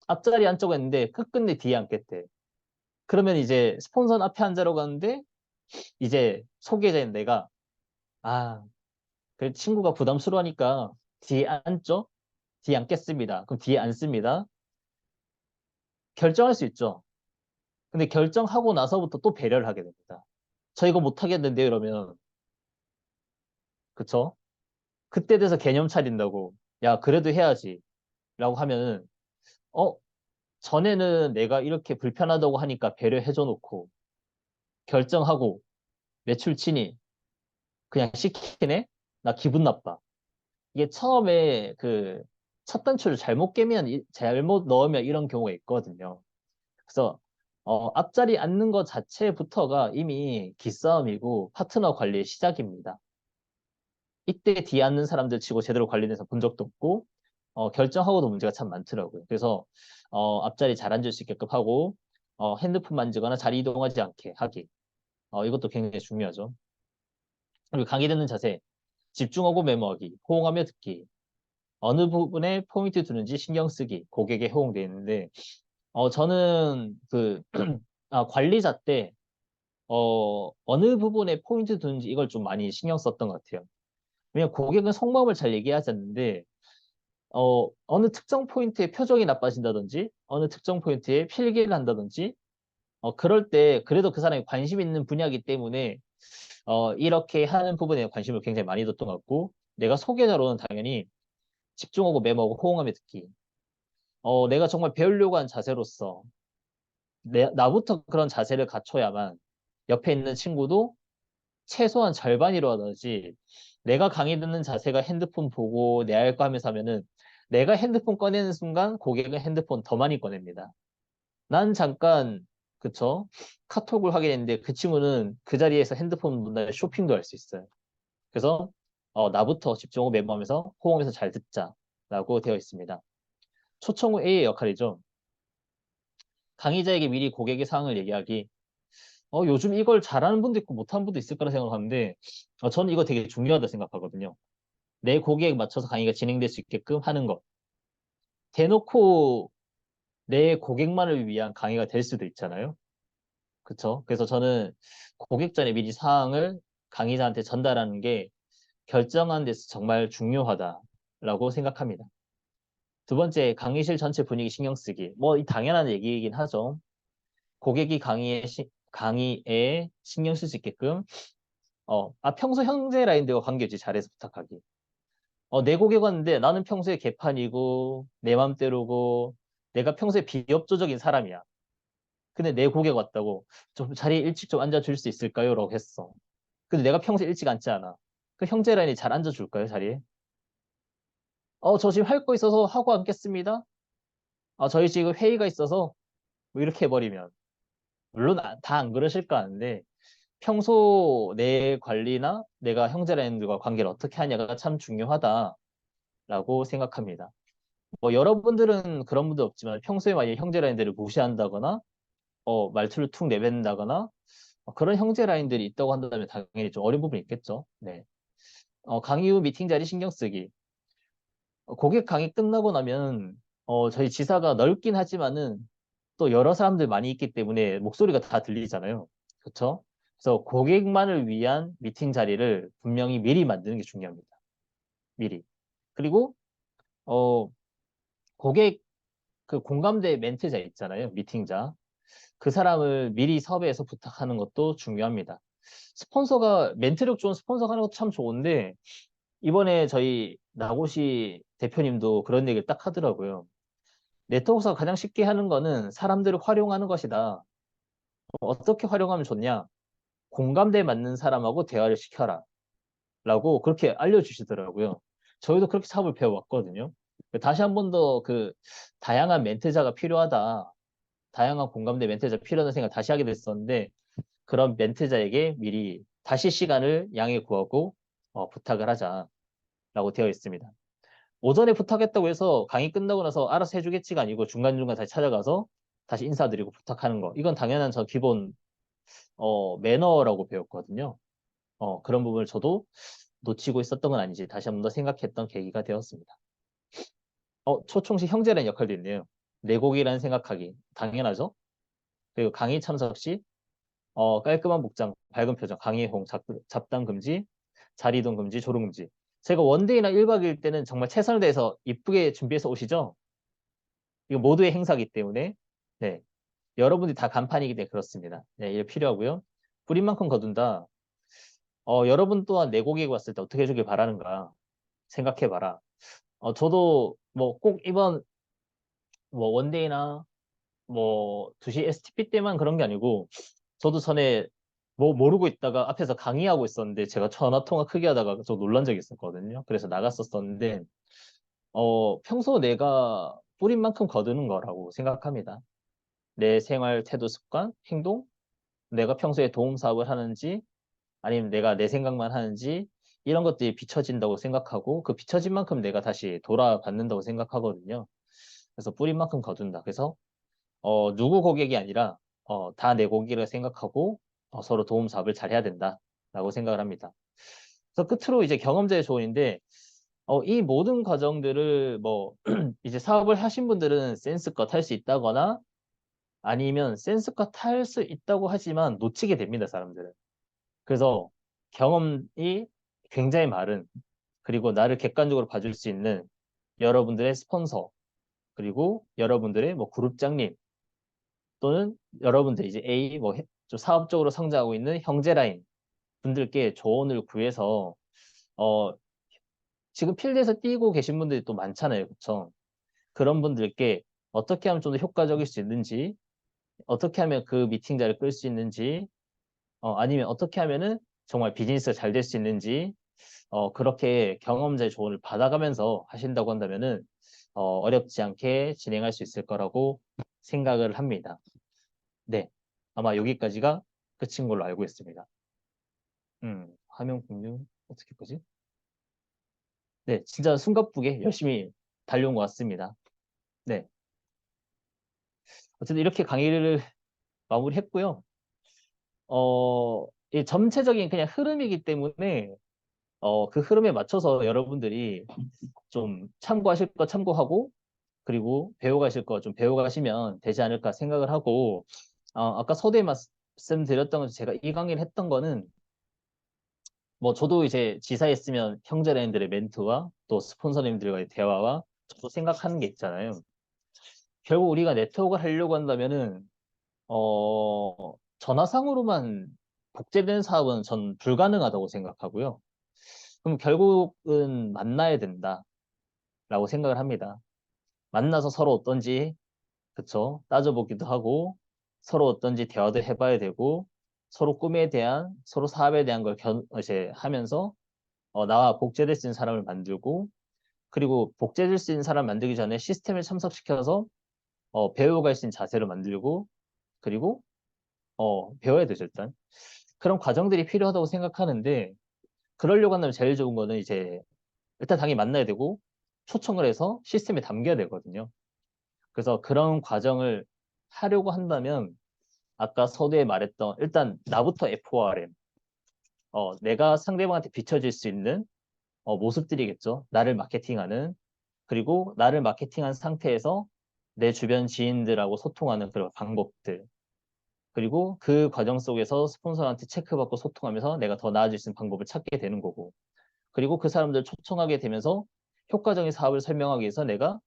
앞자리 앉자고 했는데 끝끝내 뒤에 앉겠대. 그러면 이제 스폰서 앞에 앉으러 가는데 이제 소개자인 내가 아, 그 친구가 부담스러워하니까 뒤에 앉죠? 뒤에 앉겠습니다. 그럼 뒤에 앉습니다. 결정할 수 있죠. 근데 결정하고 나서부터 또 배려를 하게 됩니다. 저 이거 못 하겠는데 이러면 그쵸? 그때 돼서 개념 차린다고 야 그래도 해야지 라고 하면은 어 전에는 내가 이렇게 불편하다고 하니까 배려해줘 놓고 결정하고 매출 치니 그냥 시키네? 나 기분 나빠. 이게 처음에 그 첫 단추를 잘못 깨면 잘못 넣으면 이런 경우가 있거든요. 그래서 앞자리 앉는 것 자체부터가 이미 기싸움이고 파트너 관리의 시작입니다. 이때 뒤에 앉는 사람들 치고 제대로 관리돼서 본 적도 없고 결정하고도 문제가 참 많더라고요. 그래서 앞자리 잘 앉을 수 있게끔 하고 핸드폰 만지거나 자리 이동하지 않게 하기. 이것도 굉장히 중요하죠. 그리고 강의 듣는 자세, 집중하고 메모하기, 호응하며 듣기, 어느 부분에 포인트 두는지 신경 쓰기, 고객에 호응되어 있는데 저는 그 관리자 때 어느 부분에 포인트 두는지 이걸 좀 많이 신경 썼던 것 같아요. 왜냐면 고객은 속마음을 잘 얘기하지 않는데 어느 특정 포인트에 표정이 나빠진다든지 어느 특정 포인트에 필기를 한다든지 그럴 때 그래도 그 사람이 관심 있는 분야이기 때문에 이렇게 하는 부분에 관심을 굉장히 많이 뒀던 것 같고 내가 소개자로는 당연히 집중하고 메모하고 호응하며 듣기 내가 정말 배우려고 한 자세로서 나부터 그런 자세를 갖춰야만 옆에 있는 친구도 최소한 절반이라든지 내가 강의 듣는 자세가 핸드폰 보고 내 할 거 하면서 하면은 내가 핸드폰 꺼내는 순간 고객은 핸드폰 더 많이 꺼냅니다. 난 잠깐 그쵸? 카톡을 하게 됐는데 그 친구는 그 자리에서 핸드폰 문화에 쇼핑도 할 수 있어요. 그래서 나부터 집중하고 메모하면서 호응해서 잘 듣자라고 되어 있습니다. 초청 후 A의 역할이죠. 강의자에게 미리 고객의 상황을 얘기하기. 요즘 이걸 잘하는 분도 있고 못하는 분도 있을 거라 생각하는데 저는 이거 되게 중요하다 생각하거든요. 내 고객에 맞춰서 강의가 진행될 수 있게끔 하는 것. 대놓고 내 고객만을 위한 강의가 될 수도 있잖아요. 그쵸? 그래서 저는 고객 전에 미리 사항을 강의자한테 전달하는 게 결정하는 데서 정말 중요하다라고 생각합니다. 두 번째, 강의실 전체 분위기 신경 쓰기. 뭐, 이 당연한 얘기이긴 하죠. 고객이 강의에 신경 쓸 수 있게끔, 평소 형제 라인들과 관계없이 잘해서 부탁하기. 내 고객 왔는데 나는 평소에 개판이고, 내 맘대로고, 내가 평소에 비협조적인 사람이야. 근데 내 고객 왔다고, 좀 자리에 일찍 좀 앉아줄 수 있을까요? 라고 했어. 근데 내가 평소에 일찍 앉지 않아. 그 형제 라인이 잘 앉아줄까요, 자리에? 저 지금 할 거 있어서 하고 앉겠습니다. 저희 지금 회의가 있어서, 뭐 이렇게 해버리면. 물론 다 안 그러실 거 아는데, 평소 내 관리나 내가 형제라인들과 관계를 어떻게 하냐가 참 중요하다라고 생각합니다. 뭐 여러분들은 그런 분도 없지만 평소에 만약에 형제라인들을 무시한다거나 말투를 툭 내뱉는다거나 그런 형제라인들이 있다고 한다면 당연히 좀 어려운 부분이 있겠죠. 네. 강의 후 미팅 자리 신경 쓰기. 고객 강의 끝나고 나면 저희 지사가 넓긴 하지만은 또 여러 사람들 많이 있기 때문에 목소리가 다 들리잖아요. 그렇죠? 그래서 고객만을 위한 미팅 자리를 분명히 미리 만드는 게 중요합니다. 미리. 그리고 어, 고객 그 공감대 멘트자 있잖아요. 미팅자. 그 사람을 미리 섭외해서 부탁하는 것도 중요합니다. 스폰서가 멘트력 좋은 스폰서가 하는 것도 참 좋은데 이번에 저희 나고시 대표님도 그런 얘기를 딱 하더라고요. 네트워크가 가장 쉽게 하는 거는 사람들을 활용하는 것이다. 어떻게 활용하면 좋냐? 공감대 맞는 사람하고 대화를 시켜라. 라고 그렇게 알려주시더라고요. 저희도 그렇게 사업을 배워왔거든요. 다시 한 번 더 그 다양한 멘트자가 필요하다. 다양한 공감대 멘트자 필요하다는 생각을 다시 하게 됐었는데 그런 멘트자에게 미리 다시 시간을 양해 구하고 부탁을 하자라고 되어 있습니다. 오전에 부탁했다고 해서 강의 끝나고 나서 알아서 해주겠지가 아니고 중간중간 다시 찾아가서 다시 인사드리고 부탁하는 거. 이건 당연한 저 기본 매너라고 배웠거든요. 그런 부분을 저도 놓치고 있었던 건 아닌지 다시 한 번 더 생각했던 계기가 되었습니다. 초청시 형제라는 역할도 있네요. 내곡이라는 생각하기. 당연하죠. 그리고 강의 참석 시 깔끔한 복장, 밝은 표정, 강의 호응, 잡담 금지, 자리 이동 금지, 조롱 금지. 제가 원데이나 1박 2일 때는 정말 최선을 다해서 이쁘게 준비해서 오시죠. 이거 모두의 행사기 때문에 네, 여러분들이 다 간판이기 때문에 그렇습니다. 네, 이게 필요하고요. 뿌린 만큼 거둔다. 여러분 또한 내 고객이 왔을 때 어떻게 해주길 바라는가 생각해봐라. 저도 뭐 꼭 이번 뭐 원데이나 뭐 2시 STP 때만 그런 게 아니고 저도 전에 뭐 모르고 있다가 앞에서 강의하고 있었는데 제가 전화 통화 크게 하다가 저 놀란 적이 있었거든요. 그래서 나갔었었는데 평소 내가 뿌린 만큼 거두는 거라고 생각합니다. 내 생활 태도 습관, 행동, 내가 평소에 도움 사업을 하는지 아니면 내가 내 생각만 하는지 이런 것들이 비춰진다고 생각하고 그 비춰진 만큼 내가 다시 돌아받는다고 생각하거든요. 그래서 뿌린 만큼 거둔다. 그래서 누구 고객이 아니라 다 내 고객이라 생각하고 서로 도움 사업을 잘 해야 된다라고 생각을 합니다. 그래서 끝으로 이제 경험자의 조언인데 이 모든 과정들을 뭐 이제 사업을 하신 분들은 센스껏 할 수 있다거나 아니면 센스껏 할 수 있다고 하지만 놓치게 됩니다, 사람들은. 그래서 경험이 굉장히 많은 그리고 나를 객관적으로 봐줄 수 있는 여러분들의 스폰서 그리고 여러분들의 뭐 그룹장님 또는 여러분들 이제 A 좀 사업적으로 성장하고 있는 형제 라인 분들께 조언을 구해서 어, 지금 필드에서 뛰고 계신 분들이 또 많잖아요. 그렇죠? 그런 분들께 어떻게 하면 좀 더 효과적일 수 있는지 어떻게 하면 그 미팅 자리를 끌 수 있는지 아니면 어떻게 하면은 정말 비즈니스가 잘 될 수 있는지 그렇게 경험자의 조언을 받아가면서 하신다고 한다면은 어렵지 않게 진행할 수 있을 거라고 생각을 합니다. 네, 아마 여기까지가 끝인 걸로 알고 있습니다. 화면 공유 어떻게 끄지? 네, 진짜 숨가쁘게 열심히 달려온 것 같습니다. 네, 어쨌든 이렇게 강의를 마무리했고요. 이 전체적인 그냥 흐름이기 때문에 그 흐름에 맞춰서 여러분들이 좀 참고하실 거 참고하고 그리고 배워가실 거 좀 배워가시면 되지 않을까 생각을 하고 아까 서두에 말씀드렸던 것 제가 이 강의를 했던 거는 뭐 저도 이제 지사에 있으면 형제라인들의 멘트와 또 스폰서님들과의 대화와 저도 생각하는 게 있잖아요. 결국 우리가 네트워크를 하려고 한다면은 전화상으로만 복제된 사업은 전 불가능하다고 생각하고요. 그럼 결국은 만나야 된다라고 생각을 합니다. 만나서 서로 어떤지, 그쵸? 따져보기도 하고, 서로 어떤지 대화도 해봐야 되고, 서로 꿈에 대한, 서로 사업에 대한 걸 이제 하면서, 나와 복제될 수 있는 사람을 만들고, 그리고 복제될 수 있는 사람 만들기 전에 시스템에 참석시켜서, 배워갈 수 있는 자세를 만들고, 그리고, 배워야 되죠, 일단. 그런 과정들이 필요하다고 생각하는데, 그러려고 한다면 제일 좋은 거는 이제, 일단 당연히 만나야 되고, 초청을 해서 시스템에 담겨야 되거든요. 그래서 그런 과정을 하려고 한다면 아까 서두에 말했던 일단 나부터 F4RM 내가 상대방한테 비춰질 수 있는 모습들이겠죠. 나를 마케팅하는 그리고 나를 마케팅한 상태에서 내 주변 지인들하고 소통하는 그런 방법들 그리고 그 과정 속에서 스폰서한테 체크받고 소통하면서 내가 더 나아질 수 있는 방법을 찾게 되는 거고 그리고 그 사람들 초청하게 되면서 효과적인 사업을 설명하기 위해서 내가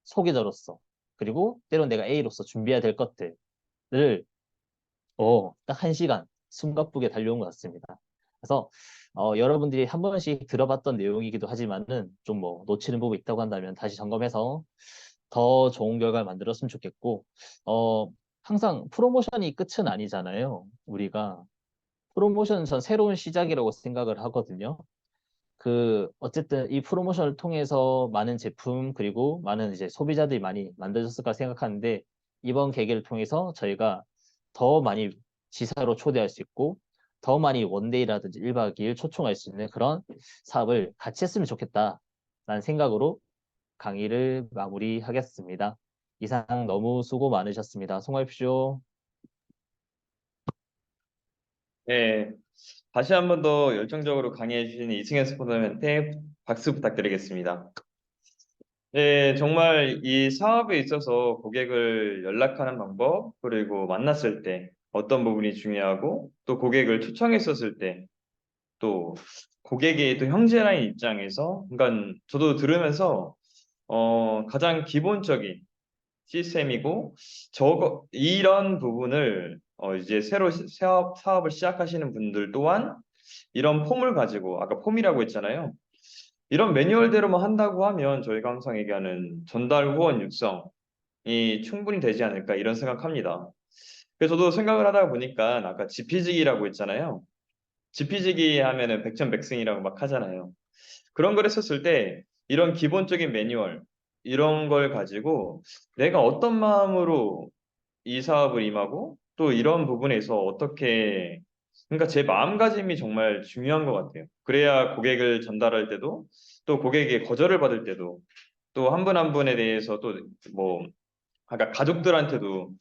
소개자로서 그리고 때론 내가 A로서 준비해야 될 것들을 딱 1시간 숨가쁘게 달려온 것 같습니다. 그래서 여러분들이 한 번씩 들어봤던 내용이기도 하지만은 좀 뭐 놓치는 부분이 있다고 한다면 다시 점검해서 더 좋은 결과를 만들었으면 좋겠고 어, 항상 프로모션이 끝은 아니잖아요. 우리가 프로모션은 전 새로운 시작이라고 생각을 하거든요. 어쨌든 이 프로모션을 통해서 많은 제품, 그리고 많은 이제 소비자들이 많이 만들어졌을까 생각하는데, 이번 계기를 통해서 저희가 더 많이 지사로 초대할 수 있고, 더 많이 원데이라든지 1박 2일 초청할 수 있는 그런 사업을 같이 했으면 좋겠다라는 생각으로 강의를 마무리하겠습니다. 이상 너무 수고 많으셨습니다. 수고하십시오. 네, 다시 한 번 더 열정적으로 강의해 주신 이승현 스포츠한테 박수 부탁드리겠습니다. 네, 정말 이 사업에 있어서 고객을 연락하는 방법, 그리고 만났을 때 어떤 부분이 중요하고, 또 고객을 초청했었을 때, 또 고객의 또 형제라는 입장에서, 그러니까 저도 들으면서 가장 기본적인 시스템이고, 이런 부분을 이제 새로 사업을 시작하시는 분들 또한 이런 폼을 가지고, 아까 폼이라고 했잖아요. 이런 매뉴얼대로만 한다고 하면 저희가 항상 얘기하는 전달 후원 육성이 충분히 되지 않을까 이런 생각합니다. 그래서 저도 생각을 하다 보니까 아까 지피지기라고 했잖아요. 지피지기 하면은 백전백승이라고 막 하잖아요. 그런 걸 했었을 때 이런 기본적인 매뉴얼 이런 걸 가지고 내가 어떤 마음으로 이 사업을 임하고 또 이런 부분에서 어떻게 그러니까 제 마음가짐이 정말 중요한 것 같아요. 그래야 고객을 전달할 때도 또 고객의 거절을 받을 때도 또 한 분 한 분에 대해서 또 뭐 아까 가족들한테도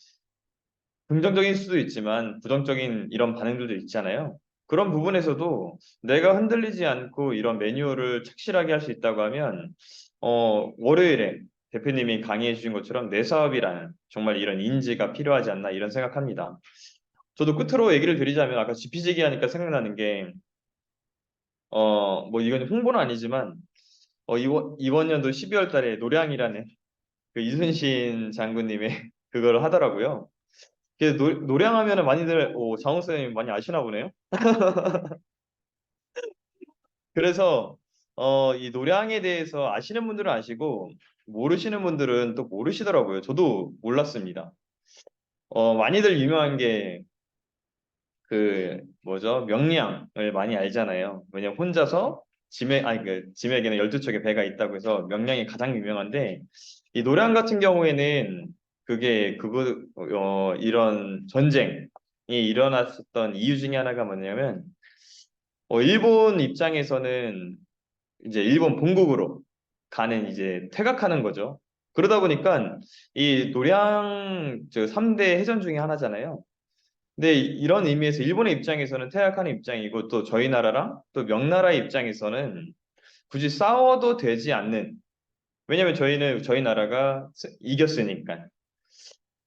긍정적인 수도 있지만 부정적인 이런 반응들도 있잖아요. 그런 부분에서도 내가 흔들리지 않고 이런 매뉴얼을 착실하게 할 수 있다고 하면 월요일에 대표님이 강의해 주신 것처럼 내 사업이라는 정말 이런 인지가 필요하지 않나 이런 생각합니다. 저도 끝으로 얘기를 드리자면 아까 지피지기 하니까 생각나는 게 뭐 이건 홍보는 아니지만 이번 연도 12월 달에 노량이라는 그 이순신 장군님의 그걸 하더라고요. 노량하면은 많이들 장훈 선생님 많이 아시나 보네요. 그래서 이 노량에 대해서 아시는 분들은 아시고 모르시는 분들은 또 모르시더라고요. 저도 몰랐습니다. 많이들 유명한 게 그 뭐죠? 명량을 많이 알잖아요. 왜냐면 혼자서 짐에게는 12척의 배가 있다고 해서 명량이 가장 유명한데 이 노량 같은 경우에는 이런 전쟁이 일어났었던 이유 중에 하나가 뭐냐면 일본 입장에서는 이제 일본 본국으로 가는 이제 퇴각하는 거죠. 그러다 보니까 이 노량 저 3대 해전 중에 하나잖아요. 근데 이런 의미에서 일본의 입장에서는 퇴각하는 입장이고 또 저희 나라랑 또 명나라의 입장에서는 굳이 싸워도 되지 않는 왜냐면 저희 나라가 이겼으니까.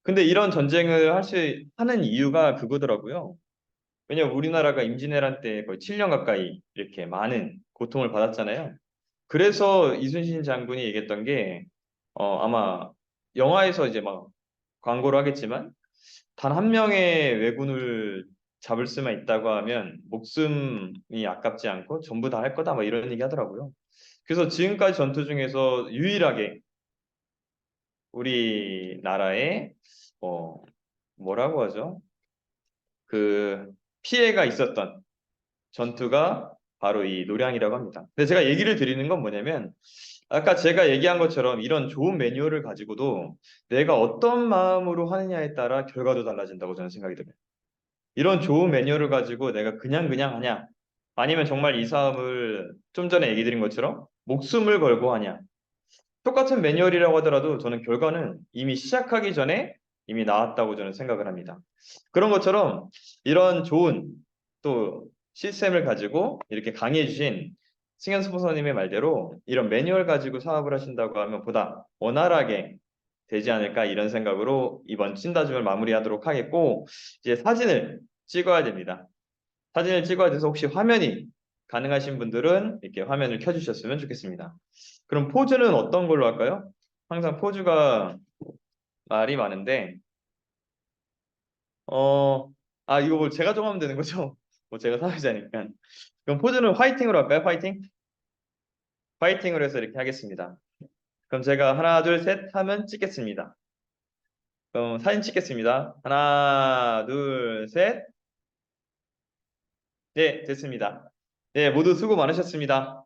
근데 이런 전쟁을 하는 이유가 그거더라고요. 왜냐면 우리나라가 임진왜란 때 거의 7년 가까이 이렇게 많은 고통을 받았잖아요. 그래서 이순신 장군이 얘기했던 게 아마 영화에서 이제 막 광고를 하겠지만 단 한 명의 왜군을 잡을 수만 있다고 하면 목숨이 아깝지 않고 전부 다 할 거다 뭐 이런 얘기 하더라고요. 그래서 지금까지 전투 중에서 유일하게 우리나라에 뭐라고 하죠? 그 피해가 있었던 전투가 바로 이 노량이라고 합니다. 근데 제가 얘기를 드리는 건 뭐냐면 아까 제가 얘기한 것처럼 이런 좋은 매뉴얼을 가지고도 내가 어떤 마음으로 하느냐에 따라 결과도 달라진다고 저는 생각이 들어요. 이런 좋은 매뉴얼을 가지고 내가 그냥 하냐 아니면 정말 이 사업을 좀 전에 얘기 드린 것처럼 목숨을 걸고 하냐 똑같은 매뉴얼이라고 하더라도 저는 결과는 이미 시작하기 전에 이미 나왔다고 저는 생각을 합니다. 그런 것처럼 이런 좋은 또 시스템을 가지고 이렇게 강의해 주신 승현 스폰서님의 말대로 이런 매뉴얼 가지고 사업을 하신다고 하면 보다 원활하게 되지 않을까 이런 생각으로 이번 찐다줌을 마무리하도록 하겠고 이제 사진을 찍어야 됩니다. 사진을 찍어야 돼서 혹시 화면이 가능하신 분들은 이렇게 화면을 켜주셨으면 좋겠습니다. 그럼 포즈는 어떤 걸로 할까요? 항상 포즈가 말이 많은데, 이거 뭐 제가 정하면 되는 거죠? 뭐 제가 사회자니까. 그럼 포즈는 화이팅으로 할까요? 화이팅? 화이팅으로 해서 이렇게 하겠습니다. 그럼 제가 하나, 둘, 셋 하면 찍겠습니다. 그럼 사진 찍겠습니다. 하나, 둘, 셋. 네, 됐습니다. 네, 모두 수고 많으셨습니다.